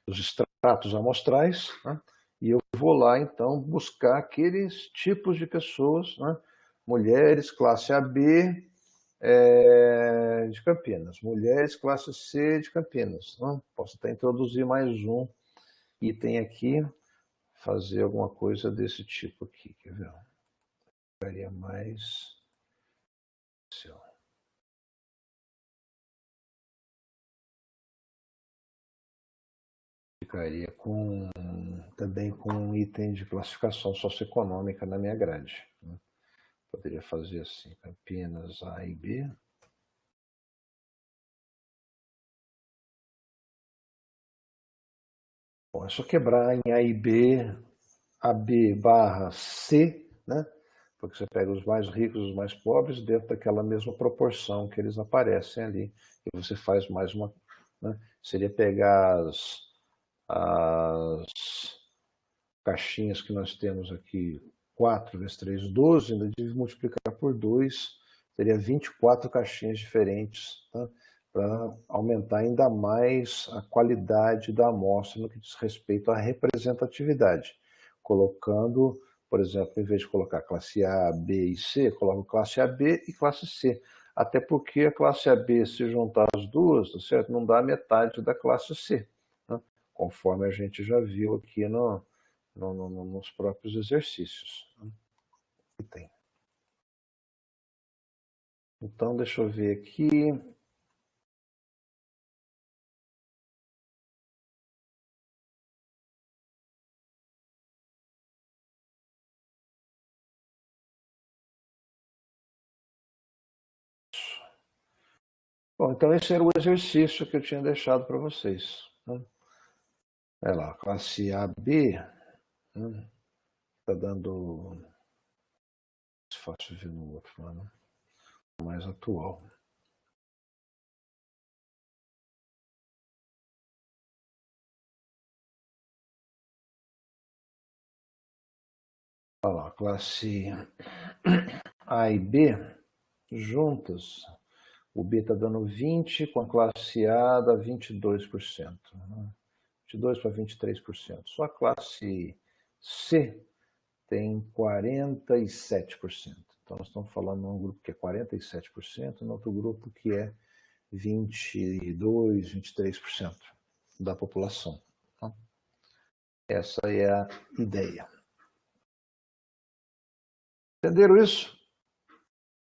dos extratos amostrais, né, e eu vou lá então buscar aqueles tipos de pessoas, né, mulheres classe AB de Campinas, mulheres classe C de Campinas. Né? Posso até introduzir mais um item aqui, fazer alguma coisa desse tipo aqui, quer ver? Ficaria mais... Ficaria também com um item de classificação socioeconômica na minha grade. Né? Poderia fazer assim, Campinas A e B. Bom, é só quebrar em A e B, AB barra C, né? Porque você pega os mais ricos e os mais pobres dentro daquela mesma proporção que eles aparecem ali. E você faz mais uma... Né? Seria pegar as caixinhas que nós temos aqui, 4 vezes 3, 12, ainda de multiplicar por 2, teria 24 caixinhas diferentes, tá? Para aumentar ainda mais a qualidade da amostra no que diz respeito à representatividade, colocando, por exemplo, em vez de colocar classe A, B e C, coloco classe AB e classe C, até porque a classe AB, se juntar as duas, tá certo? Não dá metade da classe C, né? Conforme a gente já viu aqui nos próprios exercícios, né, que tem. Então, deixa eu ver aqui. Bom, então esse era o exercício que eu tinha deixado para vocês. Né? Olha lá, classe AB, né? Está dando... Fácil ver no outro lá, né? Mais atual. Olha lá, classe A e B juntas. O B está dando 20, com a classe A dá 22%. Né? 22 para 23%. Só a classe C tem 47%. Então, nós estamos falando num grupo que é 47%, no outro grupo que é 22, 23% da população. Então, essa é a ideia. Entenderam isso?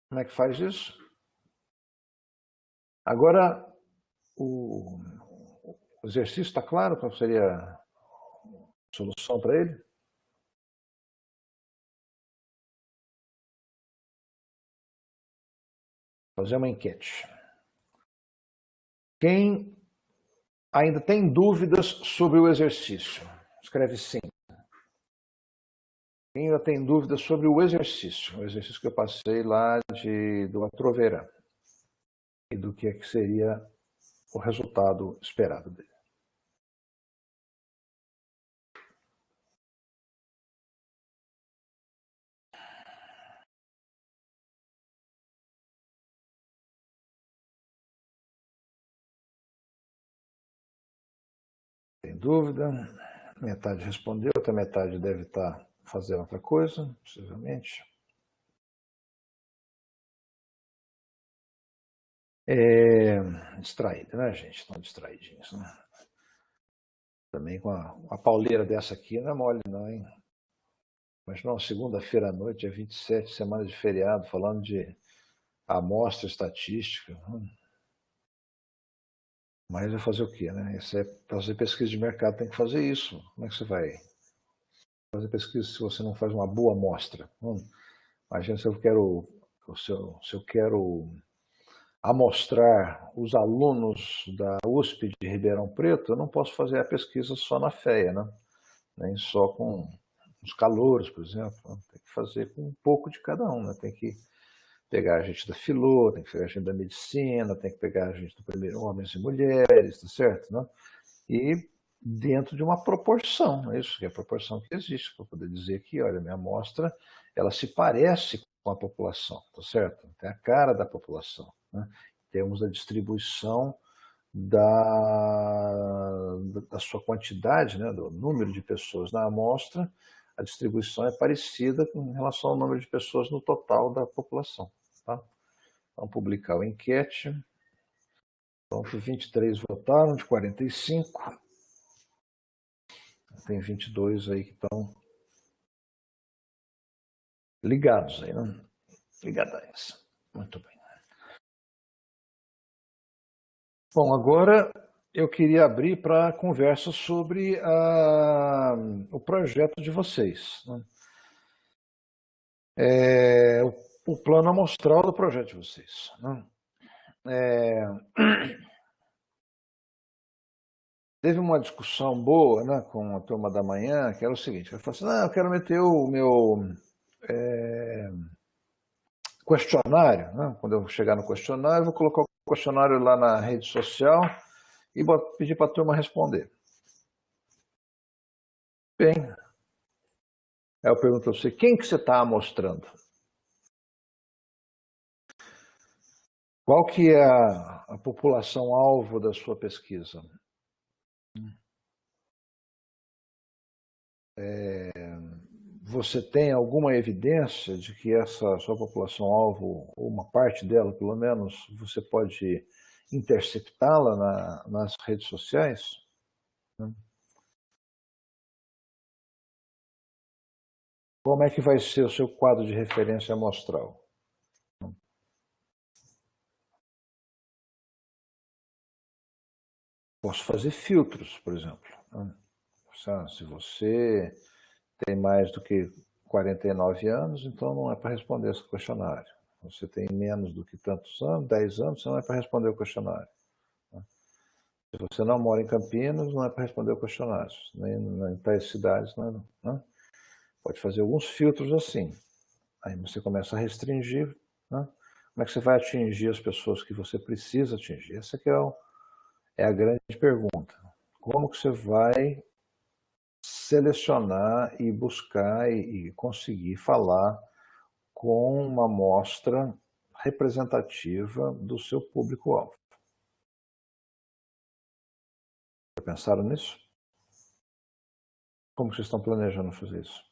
Como é que faz isso? Agora, o exercício está claro? Qual seria a solução para ele? Fazer uma enquete. Quem ainda tem dúvidas sobre o exercício? Escreve sim. Quem ainda tem dúvidas sobre o exercício que eu passei lá do Atroverã e do que seria o resultado esperado dele. Tem dúvida? Metade respondeu, outra metade deve estar fazer outra coisa, possivelmente. Distraída, né, gente? Estão distraidinhos, né? Também com a pauleira dessa aqui não é mole, não, hein? Mas não, segunda-feira à noite, dia 27, semana de feriado, falando de amostra estatística. Mas vai fazer o quê, né? Isso é fazer pesquisa de mercado, tem que fazer isso. Como é que você vai fazer pesquisa se você não faz uma boa amostra? Imagina se eu quero, se eu quero amostrar os alunos da USP de Ribeirão Preto, eu não posso fazer a pesquisa só na FEA, né? Nem só com os calouros, por exemplo. Tem que fazer com um pouco de cada um, né? Tem que pegar a gente da Filô, tem que pegar a gente da medicina, tem que pegar a gente do primeiro homens e mulheres, tá certo? Né? E dentro de uma proporção, é isso que é a proporção que existe, para poder dizer que, olha, minha amostra, ela se parece com a população, tá certo? Tem a cara da população, né? Temos a distribuição da sua quantidade, né, do número de pessoas na amostra, a distribuição é parecida em relação ao número de pessoas no total da população. Tá? Vamos publicar a enquete. Então, 23 votaram, de 45. Tem 22 aí que estão ligados aí, né? Ligadões. Muito bem. Bom, agora eu queria abrir para conversa sobre o projeto de vocês. Né? O plano amostral do projeto de vocês. Né? Teve uma discussão boa, né, com a turma da manhã, que era o seguinte: eu falei assim, não, eu quero meter o meu questionário, né? Quando eu chegar no questionário, eu vou colocar o questionário lá na rede social e pedir para a turma responder. Bem, aí eu pergunto a você, quem que você está amostrando? Qual que é a população-alvo da sua pesquisa? Você tem alguma evidência de que essa sua população-alvo, ou uma parte dela, pelo menos, você pode interceptá-la nas redes sociais? Como é que vai ser o seu quadro de referência amostral? Posso fazer filtros, por exemplo. Se você tem mais do que 49 anos, então não é para responder esse questionário. Você tem menos do que tantos anos, 10 anos, você não é para responder o questionário. Se você não mora em Campinas, não é para responder o questionário. Nem em tais cidades, não é, não, né? Pode fazer alguns filtros assim. Aí você começa a restringir. Né? Como é que você vai atingir as pessoas que você precisa atingir? Essa que é a grande pergunta. Como que você vai selecionar e buscar e conseguir falar com uma amostra representativa do seu público-alvo? Já pensaram nisso? Como vocês estão planejando fazer isso?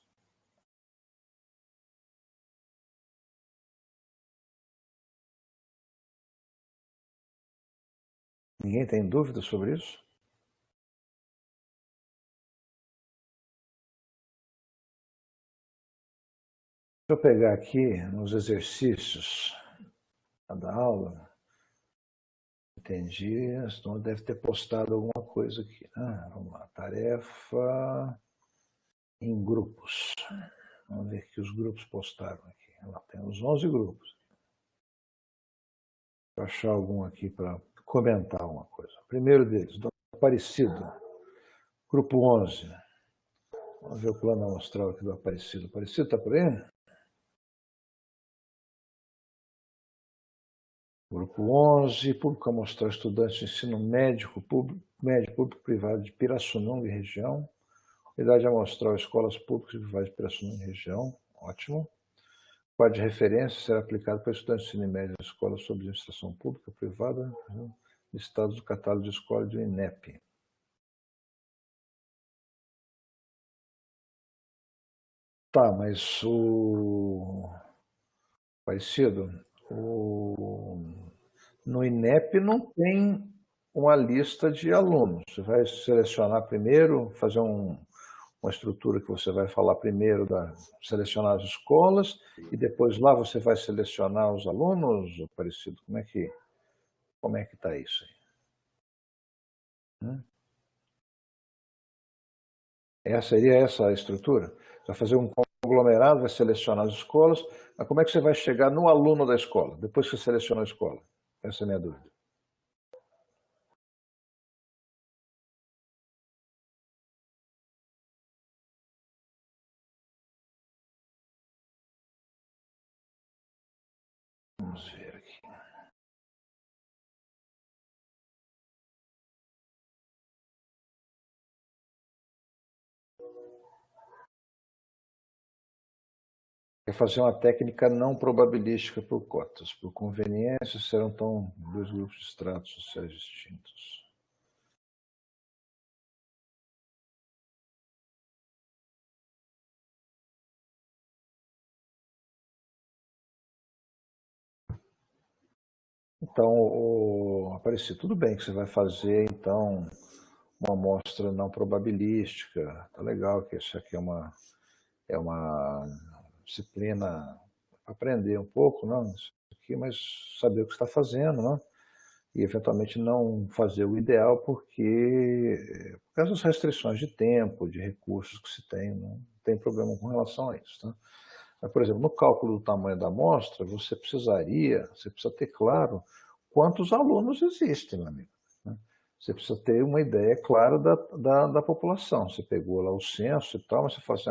Ninguém tem dúvida sobre isso? Deixa eu pegar aqui nos exercícios da aula. Entendi. Então deve ter postado alguma coisa aqui. Vamos lá. Tarefa em grupos. Vamos ver o que os grupos postaram aqui. Lá tem os 11 grupos. Vou achar algum aqui para comentar uma coisa. Primeiro deles, do Aparecido. Grupo 11. Vamos ver o plano amostral aqui do Aparecido. Aparecido está por aí? Grupo 11, público amostral, estudantes de ensino público privado de Pirassununga e região. Unidade amostral, escolas públicas e privadas de Pirassununga e região. Ótimo. Quadro de referência será aplicado para estudantes de ensino médio de escolas sob administração pública, privada, listados do catálogo de escola do INEP. Tá, mas o Parecido, no INEP não tem uma lista de alunos. Você vai selecionar primeiro, fazer uma estrutura que você vai falar primeiro, selecionar as escolas, e depois lá você vai selecionar os alunos, Parecido? Como é que está isso aí? Seria essa a estrutura? Você vai fazer um conglomerado, vai selecionar as escolas, mas como é que você vai chegar no aluno da escola, depois que você seleciona a escola? Essa é a minha dúvida. Vamos ver aqui. É fazer uma técnica não probabilística por cotas. Por conveniência, serão então dois grupos de estratos sociais distintos. Então, Aparecido, tudo bem que você vai fazer, então, uma amostra não probabilística. Tá legal que isso aqui é uma disciplina para aprender um pouco, não? Isso aqui, mas saber o que está fazendo, não? E eventualmente não fazer o ideal por causa das restrições de tempo, de recursos que se tem, não tem problema com relação a isso. Tá? Mas, por exemplo, no cálculo do tamanho da amostra, você precisa ter claro quantos alunos existem, meu amigo. Né? Você precisa ter uma ideia clara da população. Você pegou lá o censo e tal, mas você fala assim,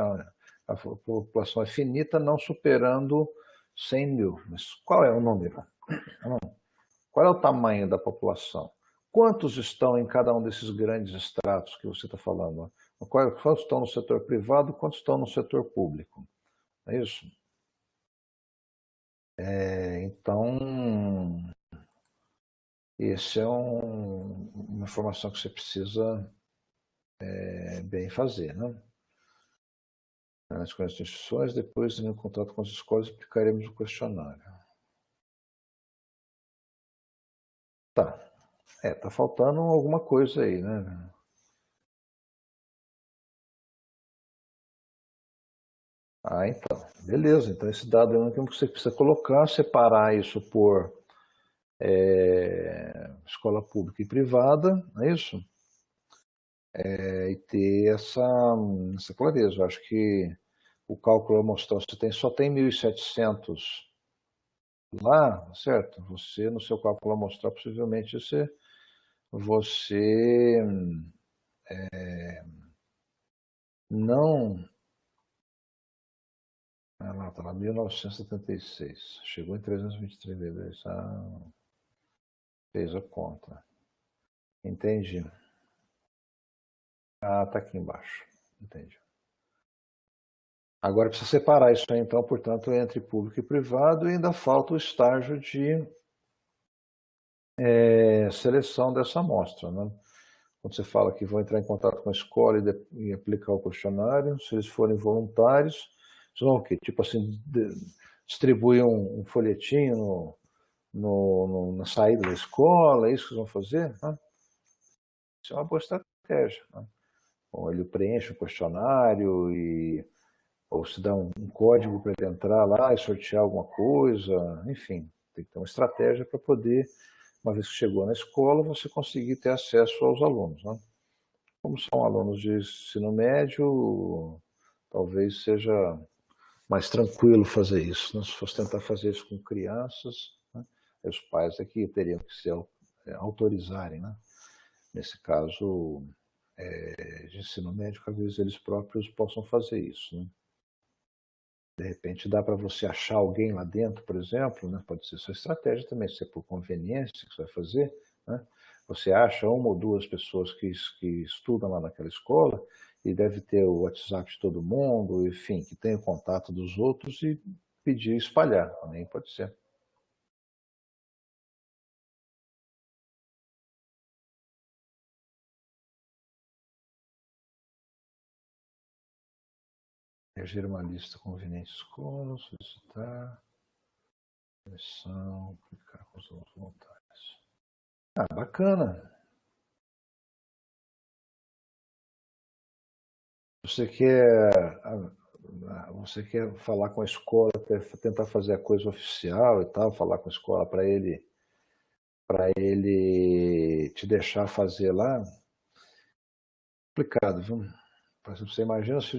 a população é finita, não superando 100 mil. Mas qual é o número? Qual é o tamanho da população? Quantos estão em cada um desses grandes estratos que você está falando? Quantos estão no setor privado, quantos estão no setor público? É isso? Então, essa é uma informação que você precisa bem fazer, né? Análise com as instituições, depois, no contato com as escolas, aplicaremos o questionário. Tá. Tá faltando alguma coisa aí, né? Então. Beleza. Então, esse dado é o que você precisa colocar, separar isso por escola pública e privada, não é isso? E ter essa clareza. Eu acho que o cálculo mostrou que só tem 1.700 lá, certo? Você, no seu cálculo amostral, possivelmente você não. Lá, está lá, 1976. Chegou em 323 bebês. Fez a conta. Entendi. Tá aqui embaixo. Entendi. Agora precisa separar isso aí, então, portanto, entre público e privado, e ainda falta o estágio de seleção dessa amostra. Né? Quando você fala que vão entrar em contato com a escola e aplicar o questionário, se eles forem voluntários, eles vão o quê? Tipo assim, distribuir um folhetinho na saída da escola, é isso que eles vão fazer? Né? Isso é uma boa estratégia. Né? Bom, ele preenche o questionário ou se dá um código para ele entrar lá e sortear alguma coisa, enfim, tem que ter uma estratégia para poder, uma vez que chegou na escola, você conseguir ter acesso aos alunos. Né? Como são alunos de ensino médio, talvez seja mais tranquilo fazer isso. Né? Se fosse tentar fazer isso com crianças, né? Os pais aqui teriam que se autorizarem. Né? Nesse caso, de ensino médio, talvez eles próprios possam fazer isso. Né? De repente dá para você achar alguém lá dentro, por exemplo, né? Pode ser sua estratégia também, se é por conveniência que você vai fazer, né? Você acha uma ou duas pessoas que estudam lá naquela escola e deve ter o WhatsApp de todo mundo, enfim, que tem o contato dos outros e pedir espalhar, também pode ser. Eleger uma lista conveniente de escolas, solicitar, seleção, clicar com os alunos voluntários. Ah, bacana. Você quer falar com a escola, tentar fazer a coisa oficial e tal, falar com a escola para ele te deixar fazer lá? Complicado, viu? Por exemplo, você imagina se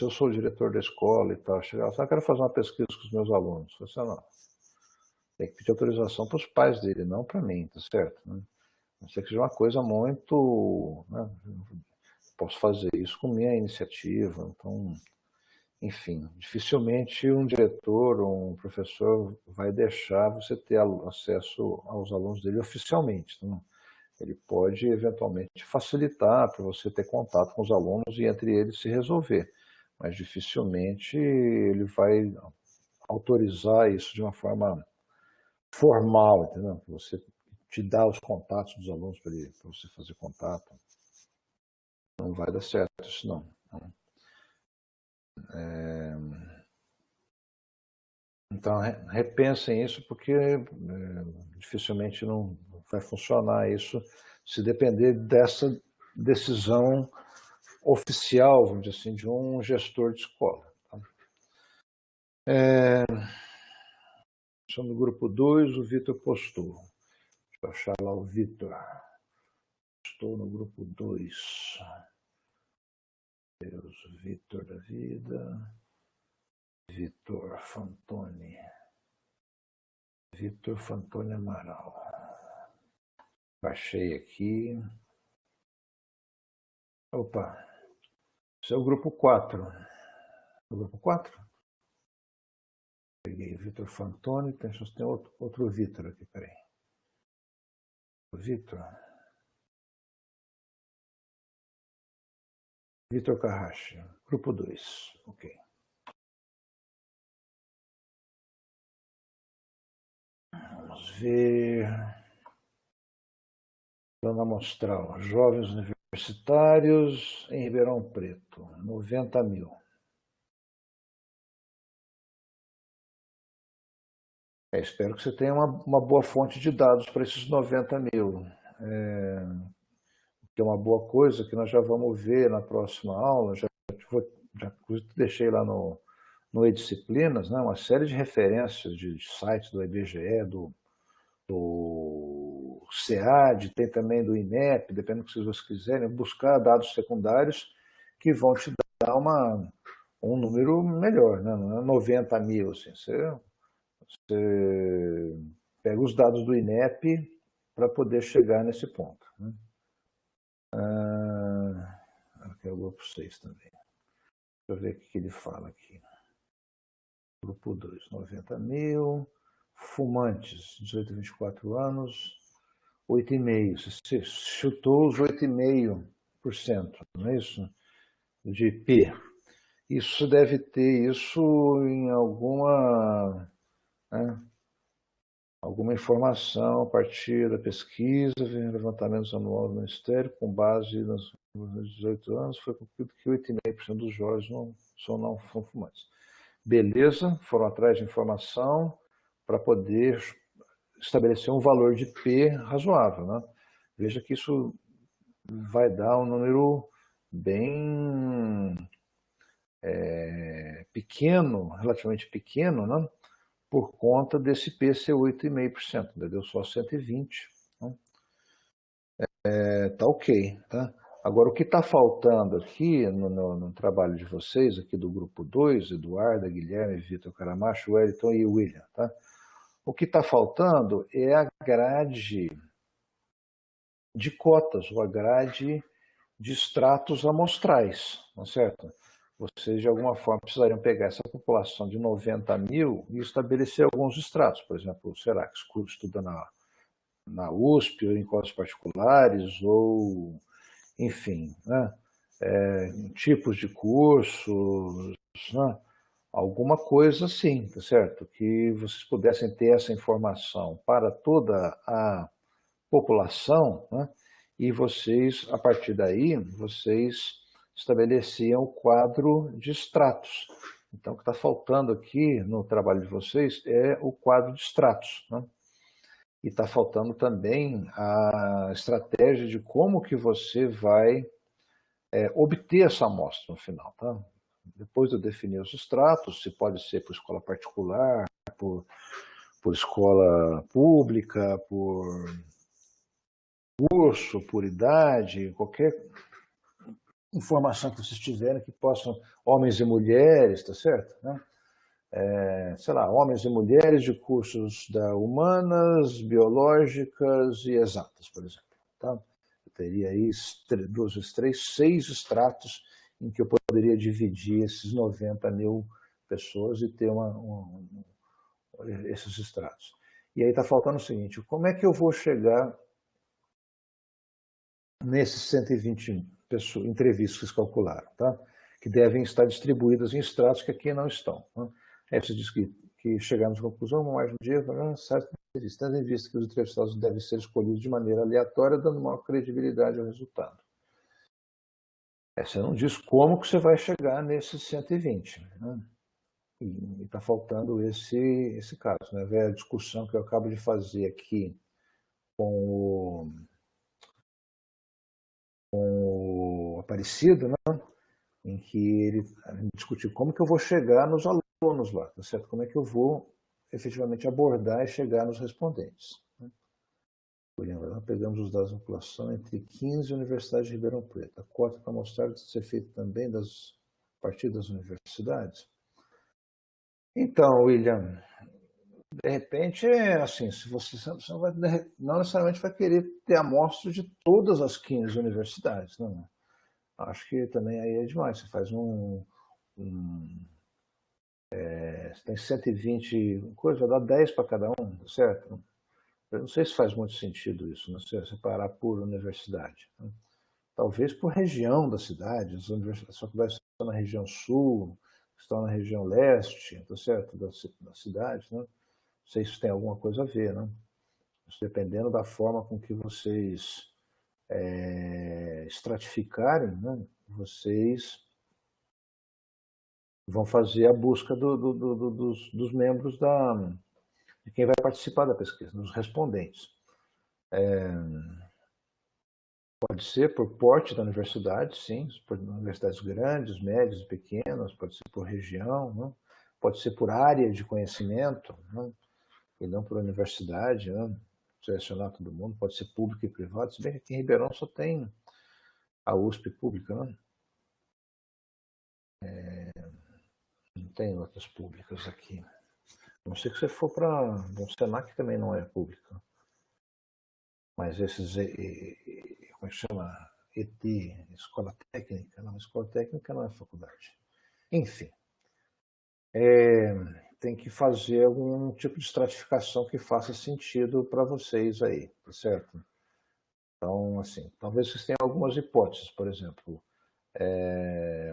eu sou o diretor da escola e tal, chegar lá, eu quero fazer uma pesquisa com os meus alunos. Você não. Tem que pedir autorização para os pais dele, não para mim, tá certo? Né? Não sei que seja uma coisa muito. Né? Posso fazer isso com minha iniciativa, então, enfim, dificilmente um diretor ou um professor vai deixar você ter acesso aos alunos dele oficialmente. Então, ele pode eventualmente facilitar para você ter contato com os alunos e entre eles se resolver, mas dificilmente ele vai autorizar isso de uma forma formal, entendeu? Você te dá os contatos dos alunos para você fazer contato. Não vai dar certo isso não. Então repensem isso porque dificilmente não vai funcionar isso se depender dessa decisão oficial, vamos dizer assim, de um gestor de escola. Tá? No grupo 2, o Vitor postou. Deixa eu achar lá o Vitor. Estou no grupo 2. Deus, Vitor da vida. Vitor Fantoni. Vitor Fantoni Amaral. Baixei aqui. Opa. Esse é o grupo 4. O grupo 4? Peguei o Vitor Fantoni. Tem outro Vitor aqui, peraí. O Vitor. Vitor Carrache. Grupo 2. Ok. Vamos ver. Plano amostral. Jovens universitários em Ribeirão Preto. 90 mil. Espero que você tenha uma boa fonte de dados para esses 90 mil. Que é uma boa coisa que nós já vamos ver na próxima aula. Já deixei lá no E-Disciplinas, né, uma série de referências de sites do IBGE, do SEAD, tem também do INEP, dependendo do que vocês quiserem, buscar dados secundários que vão te dar um número melhor, né? Não é 90 mil. Assim. Você pega os dados do INEP para poder chegar nesse ponto. Né? Aqui é o grupo 6 também. Deixa eu ver o que ele fala aqui. Grupo 2, 90 mil. Fumantes, 18 a 24 anos, 8,5%. Você chutou os 8,5%, não é isso? De P. Isso deve ter isso em alguma informação a partir da pesquisa, levantamentos anual do Ministério, com base nos 18 anos, foi concluído que 8,5% dos jovens não são fumantes. Beleza, foram atrás de informação para poder estabelecer um valor de P razoável. Né? Veja que isso vai dar um número bem pequeno, relativamente pequeno, né? Por conta desse P ser 8,5%, deu só 120. Né? Tá ok. Tá? Agora, o que está faltando aqui no trabalho de vocês, aqui do grupo 2, Eduardo, Guilherme, Vitor Caramacho, Wellington e William, tá? O que está faltando é a grade de cotas, ou a grade de extratos amostrais, não é certo? Vocês, de alguma forma, precisariam pegar essa população de 90 mil e estabelecer alguns extratos. Por exemplo, será que estuda na USP, ou em cotas particulares, ou, enfim, né? Tipos de cursos, né? Alguma coisa assim, tá certo? Que vocês pudessem ter essa informação para toda a população, né? E vocês, a partir daí, vocês estabeleciam o quadro de estratos. Então, o que está faltando aqui no trabalho de vocês é o quadro de estratos, né? E está faltando também a estratégia de como que você vai obter essa amostra no final, tá? Depois de eu definir os estratos, se pode ser por escola particular, por, por escola pública, por curso, por idade, qualquer informação que vocês tiverem que possam, homens e mulheres, tá certo? Né? Sei lá, homens e mulheres de cursos da humanas, biológicas e exatas, por exemplo. Tá? Eu teria aí 2 vezes 3, 6 estratos em que eu poderia dividir esses 90 mil pessoas e ter esses estratos. E aí está faltando o seguinte, como é que eu vou chegar nesses 120 pessoas, entrevistas que vocês calcularam, tá? Que devem estar distribuídas em estratos que aqui não estão. Né? Aí você diz que chegamos à conclusão, no mais um dia, tendo em vista que os entrevistados devem ser escolhidos de maneira aleatória, dando maior credibilidade ao resultado. Você não diz como que você vai chegar nesses 120. Né? E está faltando esse caso. Né? A discussão que eu acabo de fazer aqui com o Aparecido, né? Em que ele discutiu como que eu vou chegar nos alunos lá, tá certo? Como é que eu vou efetivamente abordar e chegar nos respondentes. Né? Por exemplo, nós pegamos os dados da população entre 15 universidades de Ribeirão Preto. A cota para mostrar de ser feita também a partir das universidades. Então, William, de repente é assim, se você não necessariamente vai querer ter amostra de todas as 15 universidades, não. Acho que também aí é demais. Você faz você tem 120 coisas, vai dar 10 para cada um, certo? Eu não sei se faz muito sentido isso, não sei, separar por universidade. Né? Talvez por região da cidade, as faculdades estão na região sul, estão na região leste, tá certo? Da cidade, né? Não sei se tem alguma coisa a ver, né? Dependendo da forma com que vocês estratificarem, né? Vocês vão fazer a busca dos membros de quem vai participar da pesquisa, dos respondentes. Pode ser por porte da universidade, sim, por universidades grandes, médias e pequenas, pode ser por região, né? Pode ser por área de conhecimento, né? E não por universidade, né? Selecionar todo mundo, pode ser público e privado, se bem que aqui em Ribeirão só tem a USP pública, né? Não tem outras públicas aqui. A não ser que você for para o Senac, também não é pública. Mas esses, como é que chama? ET, escola técnica, não, escola técnica não é faculdade. Enfim, tem que fazer algum tipo de estratificação que faça sentido para vocês aí, tá certo? Então, assim, talvez vocês tenham algumas hipóteses, por exemplo,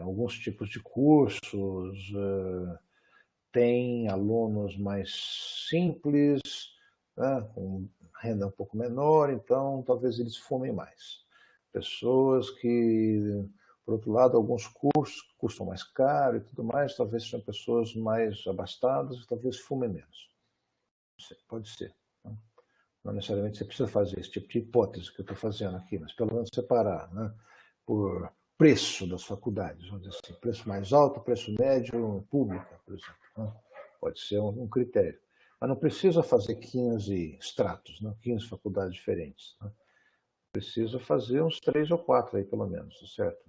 alguns tipos de cursos, tem alunos mais simples, né, com renda um pouco menor, então talvez eles fumem mais. Pessoas que, por outro lado, alguns cursos custam mais caro e tudo mais, talvez sejam pessoas mais abastadas e talvez fumem menos. Pode ser. Né? Não necessariamente você precisa fazer esse tipo de hipótese que eu estou fazendo aqui, mas pelo menos separar, né, por preço das faculdades, vamos dizer assim, preço mais alto, preço médio, pública, por exemplo. Né? Pode ser um critério. Mas não precisa fazer 15 estratos, né? 15 faculdades diferentes. Né? Precisa fazer uns 3 ou 4 aí, pelo menos, certo?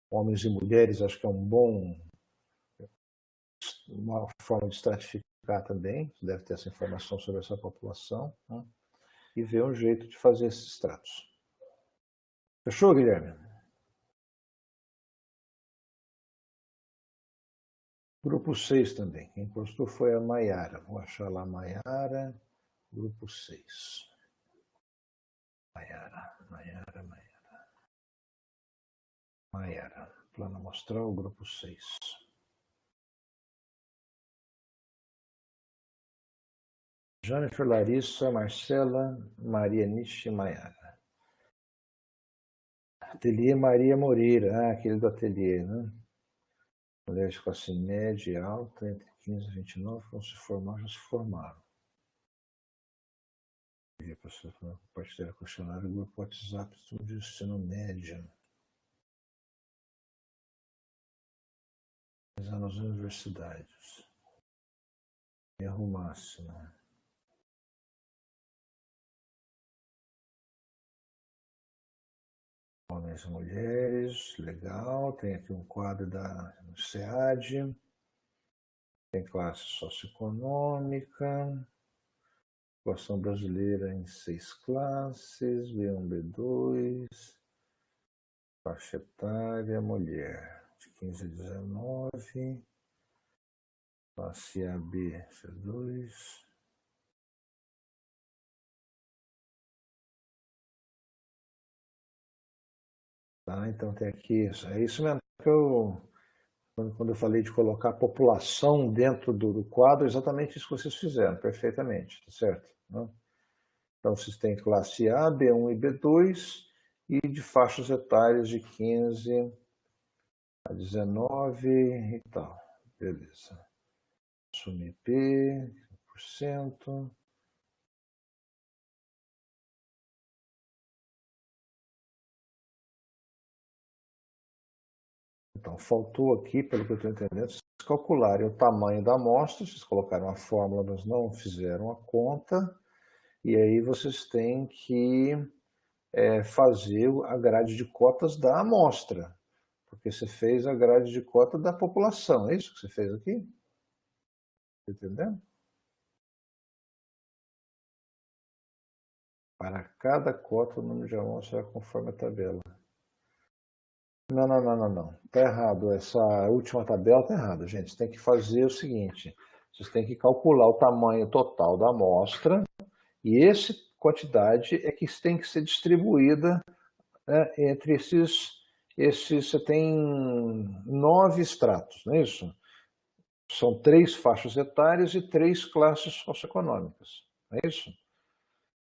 Homens e mulheres, acho que é uma forma de estratificar também, você deve ter essa informação sobre essa população, né? E ver um jeito de fazer esses estratos. Fechou, Guilherme? Grupo 6 também. Quem postou foi a Maiara. Vou achar lá a Maiara, grupo 6. Maiara, Maiara, Maiara. Maiara. Plano amostral, grupo 6. Jennifer, Larissa, Marcela, Maria Nishi, Maiara. Ateliê Maria Moreira, aquele do ateliê, né? Mulheres de classe média e alta, entre 15 e 29, vão se formar, já se formaram. Compartilhar questionário, grupo WhatsApp, estudo de ensino médio. Nas universidades. Erro máximo. Homens e mulheres, legal. Tem aqui um quadro da SEAD. Tem classe socioeconômica. População brasileira em 6 classes. B1, B2. Faixa etária, mulher. De 15 a 19. Classe AB, C2. Tá, então tem aqui, é isso mesmo que quando eu falei de colocar a população dentro do quadro, exatamente isso que vocês fizeram, perfeitamente, tá certo? Né? Então vocês têm classe A, B1 e B2, e de faixas etárias de 15 a 19 e tal, beleza. Assumir P, 100%. Então, faltou aqui, pelo que eu estou entendendo, vocês calcularem o tamanho da amostra, vocês colocaram a fórmula, mas não fizeram a conta, e aí vocês têm que fazer a grade de cotas da amostra, porque você fez a grade de cota da população, é isso que você fez aqui? Está entendendo? Para cada cota, o número de amostras será conforme a tabela. Não. Está errado. Essa última tabela está errada, gente. Você tem que fazer o seguinte. Vocês têm que calcular o tamanho total da amostra e essa quantidade é que tem que ser distribuída, né, entre esses. Você tem 9 estratos, não é isso? São 3 faixas etárias e 3 classes socioeconômicas, não é isso?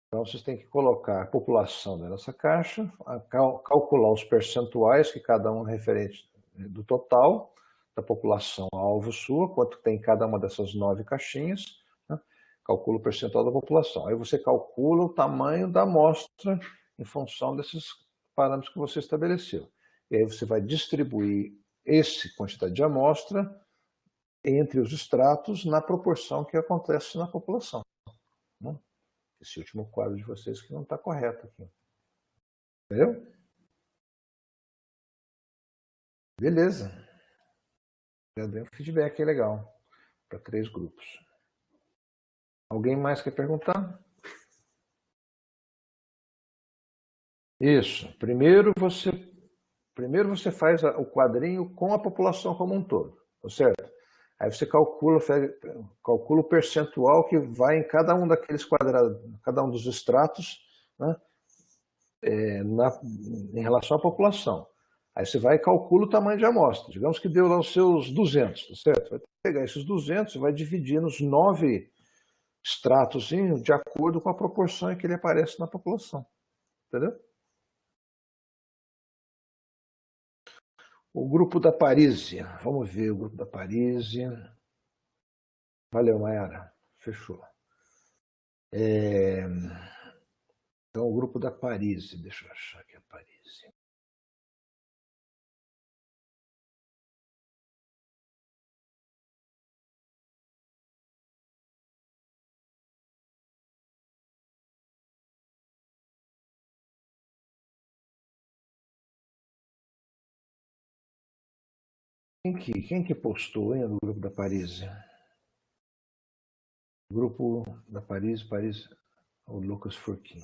Então, vocês têm que colocar a população nessa caixa, calcular os percentuais, que cada um é referente do total da população alvo sua, quanto tem cada uma dessas 9 caixinhas, né? Calcula o percentual da população. Aí você calcula o tamanho da amostra em função desses parâmetros que você estabeleceu. E aí você vai distribuir essa quantidade de amostra entre os estratos na proporção que acontece na população, né? Esse último quadro de vocês que não está correto aqui. Entendeu? Beleza. Já deu um feedback aí legal para 3 grupos. Alguém mais quer perguntar? Isso. Primeiro você faz o quadrinho com a população como um todo, tá certo? Aí você calcula o percentual que vai em cada um daqueles quadrados, cada um dos estratos, né, em relação à população. Aí você vai e calcula o tamanho de amostra. Digamos que deu lá os seus 200, tá certo? Vai pegar esses 200 e vai dividir nos 9 estratos de acordo com a proporção em que ele aparece na população. Entendeu? O grupo da Parísia. Vamos ver o grupo da Parísia. Valeu, Mayara. Fechou. Então, o grupo da Parísia. Deixa eu achar aqui a Parísia. Quem que postou, hein, no grupo da Parísia? Grupo da Paris, o Lucas Furquim.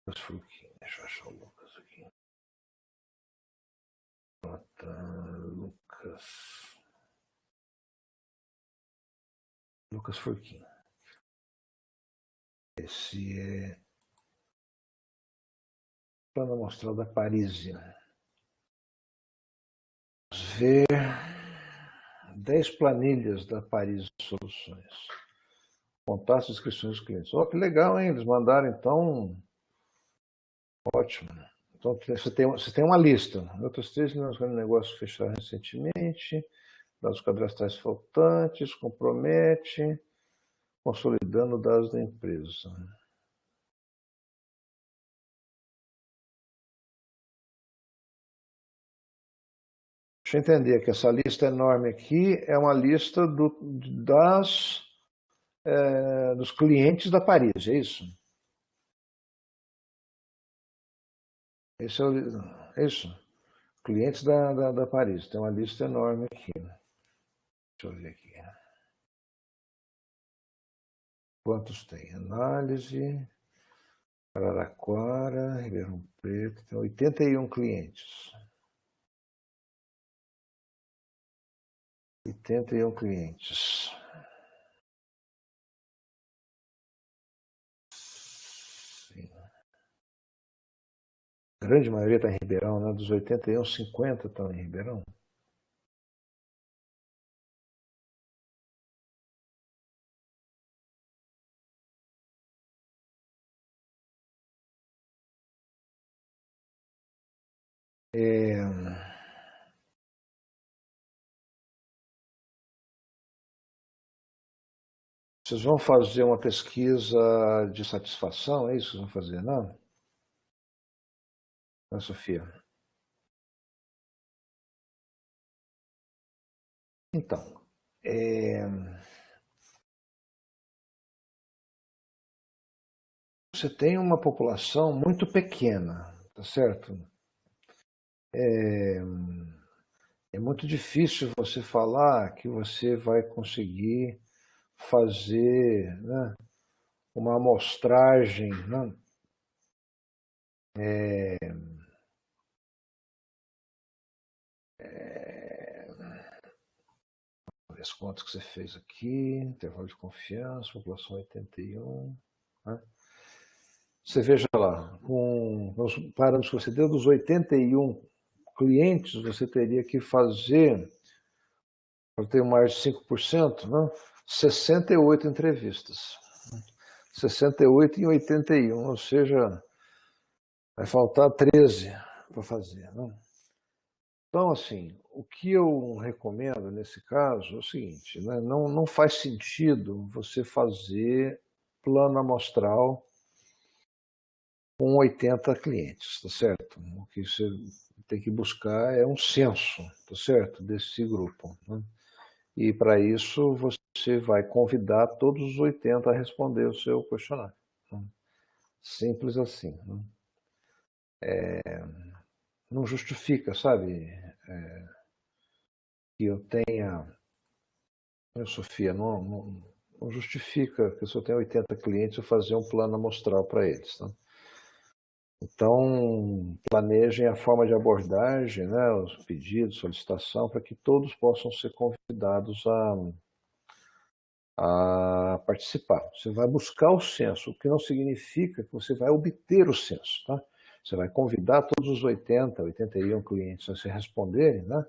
Lucas Furquim, deixa eu achar o Lucas aqui. Lucas Furquim. Esse é plano amostral da Parísia. Vamos ver 10 planilhas da Paris Soluções. Contatos e inscrições dos clientes. Ó, que legal, hein? Eles mandaram, então, Ótimo. Então, você tem uma lista. Outros 3 negócios fechados recentemente, dados cadastrais faltantes, compromete, consolidando dados da empresa. Deixa eu entender que essa lista enorme aqui é uma lista dos clientes da Paris, é isso? Esse é isso. Clientes da Paris. Tem uma lista enorme aqui. Deixa eu ver aqui. Quantos tem? Análise, Araraquara, Ribeirão Preto. Tem 81 clientes. 81 clientes. Sim. A grande maioria está em Ribeirão, né? Dos 81, 50 estão em Ribeirão. Vocês vão fazer uma pesquisa de satisfação, é isso que vocês vão fazer, não? Não, Sofia? Então, você tem uma população muito pequena, tá certo? É muito difícil você falar que você vai conseguir fazer, né, uma amostragem, né, as contas que você fez aqui, intervalo de confiança, população 81, né? Você veja lá, com os parâmetros que você deu, dos 81 clientes, você teria que fazer, para ter mais de 5%, né, 68 entrevistas. 68 em 81, ou seja, vai faltar 13 para fazer. Né? Então, assim, o que eu recomendo nesse caso é o seguinte, né? Não faz sentido você fazer plano amostral com 80 clientes, tá certo? O que você tem que buscar é um censo, tá certo? Desse grupo. Né? E para isso você vai convidar todos os 80 a responder o seu questionário. Né? Simples assim. Né? Não justifica, sabe, que eu tenha, Sofia, não justifica que se eu tenho 80 clientes eu fazer um plano amostral para eles. Tá? Então, planejem a forma de abordagem, né, os pedidos, solicitação, para que todos possam ser convidados a participar. Você vai buscar o censo, o que não significa que você vai obter o censo. Tá? Você vai convidar todos os 80, 81 clientes a se responderem, né?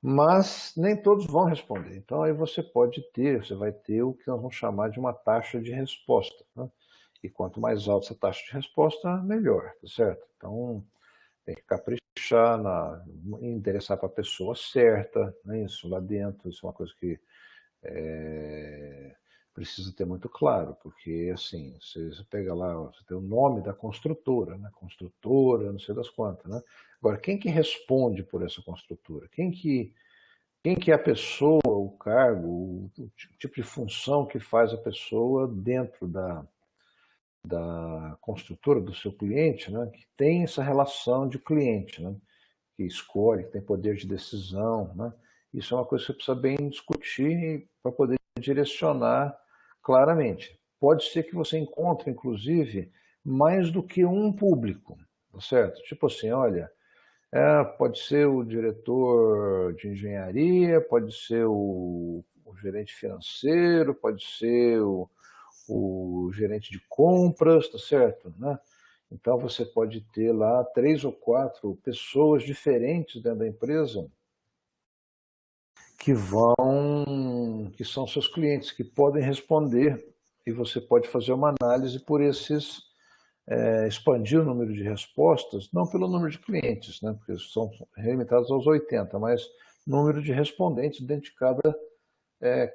Mas nem todos vão responder. Então aí você vai ter o que nós vamos chamar de uma taxa de resposta. Né? E quanto mais alta essa taxa de resposta, melhor, tá certo? Então tem que caprichar em endereçar para a pessoa certa, né? Isso lá dentro, isso é uma coisa que precisa ter muito claro, porque assim, você pega lá, você tem o nome da construtora, né? Construtora, não sei das quantas, né? Agora, quem que responde por essa construtora? Quem que é a pessoa, o cargo, o tipo de função que faz a pessoa dentro da construtora do seu cliente, né, que tem essa relação de cliente, né, que escolhe, que tem poder de decisão. Né? Isso é uma coisa que você precisa bem discutir para poder direcionar claramente. Pode ser que você encontre, inclusive, mais do que um público, tá certo? Tipo assim, olha, pode ser o diretor de engenharia, pode ser o gerente financeiro, pode ser o gerente de compras, tá certo? Né? Então você pode ter lá 3 ou 4 pessoas diferentes dentro da empresa que são seus clientes, que podem responder e você pode fazer uma análise por esses expandir o número de respostas, não pelo número de clientes, né, porque são limitados aos 80, mas número de respondentes dentro de cada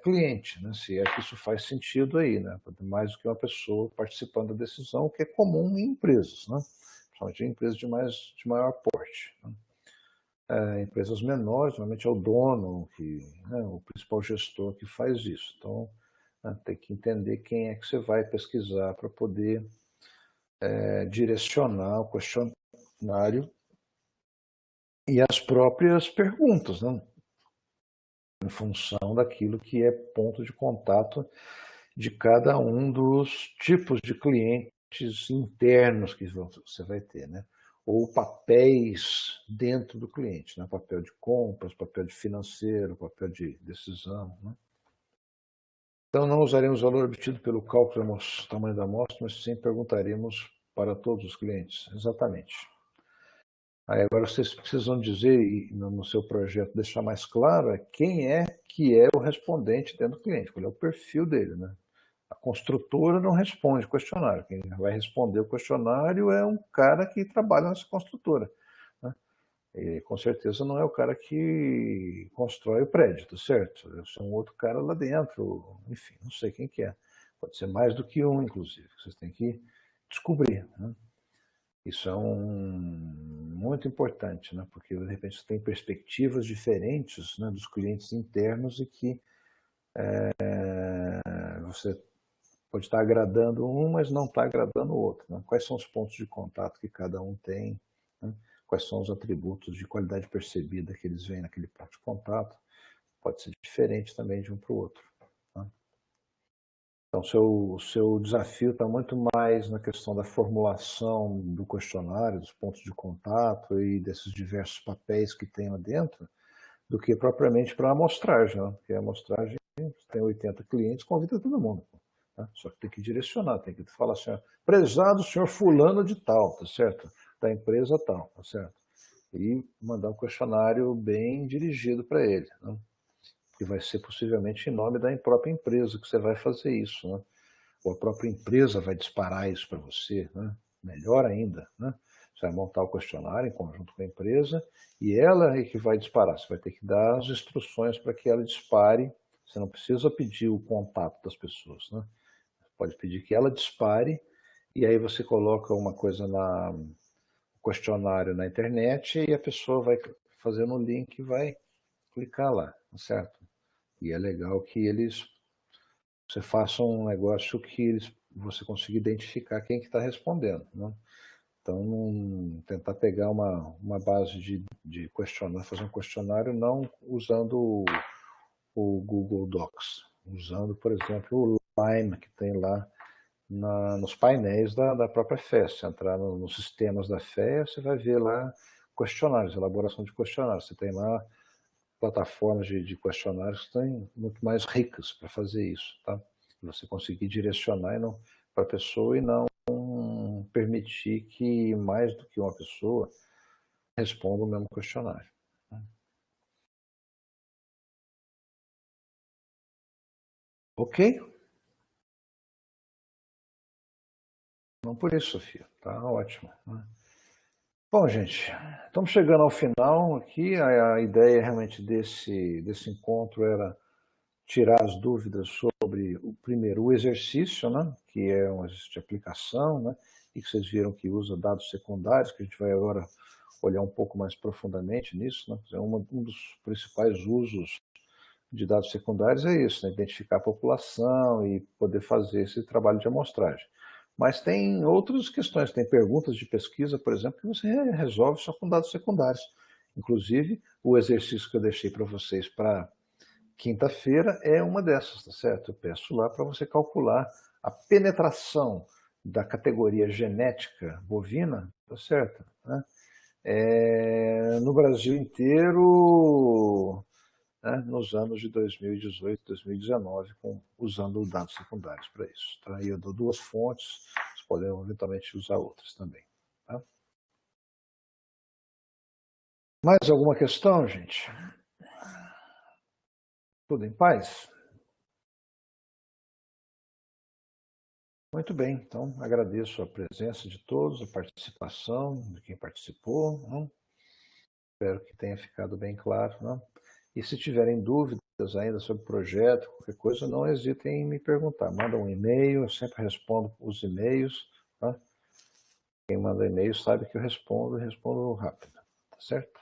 cliente, né, se é que isso faz sentido aí, né, mais do que uma pessoa participando da decisão, que é comum em empresas, né, principalmente em empresas de maior porte. Né. Empresas menores, normalmente é o dono, né, o principal gestor que faz isso. Então, né, tem que entender quem é que você vai pesquisar para poder direcionar o questionário e as próprias perguntas, né, em função daquilo que é ponto de contato de cada um dos tipos de clientes internos que você vai ter, né? Ou papéis dentro do cliente, né? Papel de compras, papel de financeiro, papel de decisão. Né? Então não usaremos o valor obtido pelo cálculo do tamanho da amostra, mas sim perguntaremos para todos os clientes. Exatamente. Aí agora vocês precisam dizer, no seu projeto, deixar mais claro quem é que é o respondente dentro do cliente, qual é o perfil dele, né? A construtora não responde questionário. Quem vai responder o questionário é um cara que trabalha nessa construtora. Né? E com certeza não é o cara que constrói o prédio, tá certo? Deve ser um outro cara lá dentro, enfim, não sei quem que é. Pode ser mais do que um, inclusive. Vocês têm que descobrir. Né? Isso é muito importante, né? Porque de repente você tem perspectivas diferentes, né, dos clientes internos e que você pode estar agradando um, mas não está agradando o outro. Né? Quais são os pontos de contato que cada um tem? Né? Quais são os atributos de qualidade percebida que eles veem naquele ponto de contato? Pode ser diferente também de um para o outro. Né? Então, o seu desafio está muito mais na questão da formulação do questionário, dos pontos de contato e desses diversos papéis que tem lá dentro, do que propriamente para a amostragem. Né? Porque a amostragem tem 80 clientes, convida todo mundo. Tá? Só que tem que direcionar, tem que falar assim, ó, prezado senhor fulano de tal, tá certo? Da empresa tal, tá certo? E mandar um questionário bem dirigido para ele, né? Que vai ser possivelmente em nome da própria empresa que você vai fazer isso, né? Ou a própria empresa vai disparar isso para você, né? Melhor ainda, né? Você vai montar o questionário em conjunto com a empresa e ela é que vai disparar. Você vai ter que dar as instruções para que ela dispare. Você não precisa pedir o contato das pessoas, né? Pode pedir que ela dispare e aí você coloca uma coisa na questionário na internet e a pessoa vai fazer no link e vai clicar lá, certo? E é legal que você faça um negócio que você consiga identificar quem que está respondendo, né? Então, tentar pegar uma base de questionário, fazer um questionário não usando o Google Docs, usando, por exemplo, o Lime que tem lá nos painéis da própria FE. Se entrar nos sistemas da FE, você vai ver lá questionários, elaboração de questionários. Você tem lá plataformas de questionários que estão muito mais ricas para fazer isso. Tá? Você conseguir direcionar para a pessoa e não permitir que mais do que uma pessoa responda o mesmo questionário. Ok? Não por isso, Sofia. Tá ótimo. Né? Bom, gente, estamos chegando ao final aqui. A ideia realmente desse encontro era tirar as dúvidas sobre o exercício, né, que é um exercício de aplicação, né, e que vocês viram que usa dados secundários, que a gente vai agora olhar um pouco mais profundamente nisso. Né, um dos principais usos de dados secundários é isso, né, identificar a população e poder fazer esse trabalho de amostragem. Mas tem outras questões, tem perguntas de pesquisa, por exemplo, que você resolve só com dados secundários. Inclusive, o exercício que eu deixei para vocês para quinta-feira é uma dessas, tá certo? Eu peço lá para você calcular a penetração da categoria genética bovina, tá certo? Né? No Brasil inteiro, né, nos anos de 2018, 2019, usando dados secundários para isso. Tá? E eu dou duas fontes, vocês podem eventualmente usar outras também. Tá? Mais alguma questão, gente? Tudo em paz? Muito bem, então agradeço a presença de todos, a participação de quem participou, né? Espero que tenha ficado bem claro, né? E se tiverem dúvidas ainda sobre o projeto, qualquer coisa, não hesitem em me perguntar. Manda um e-mail, eu sempre respondo os e-mails, tá? Quem manda e-mail sabe que eu respondo e respondo rápido, tá certo?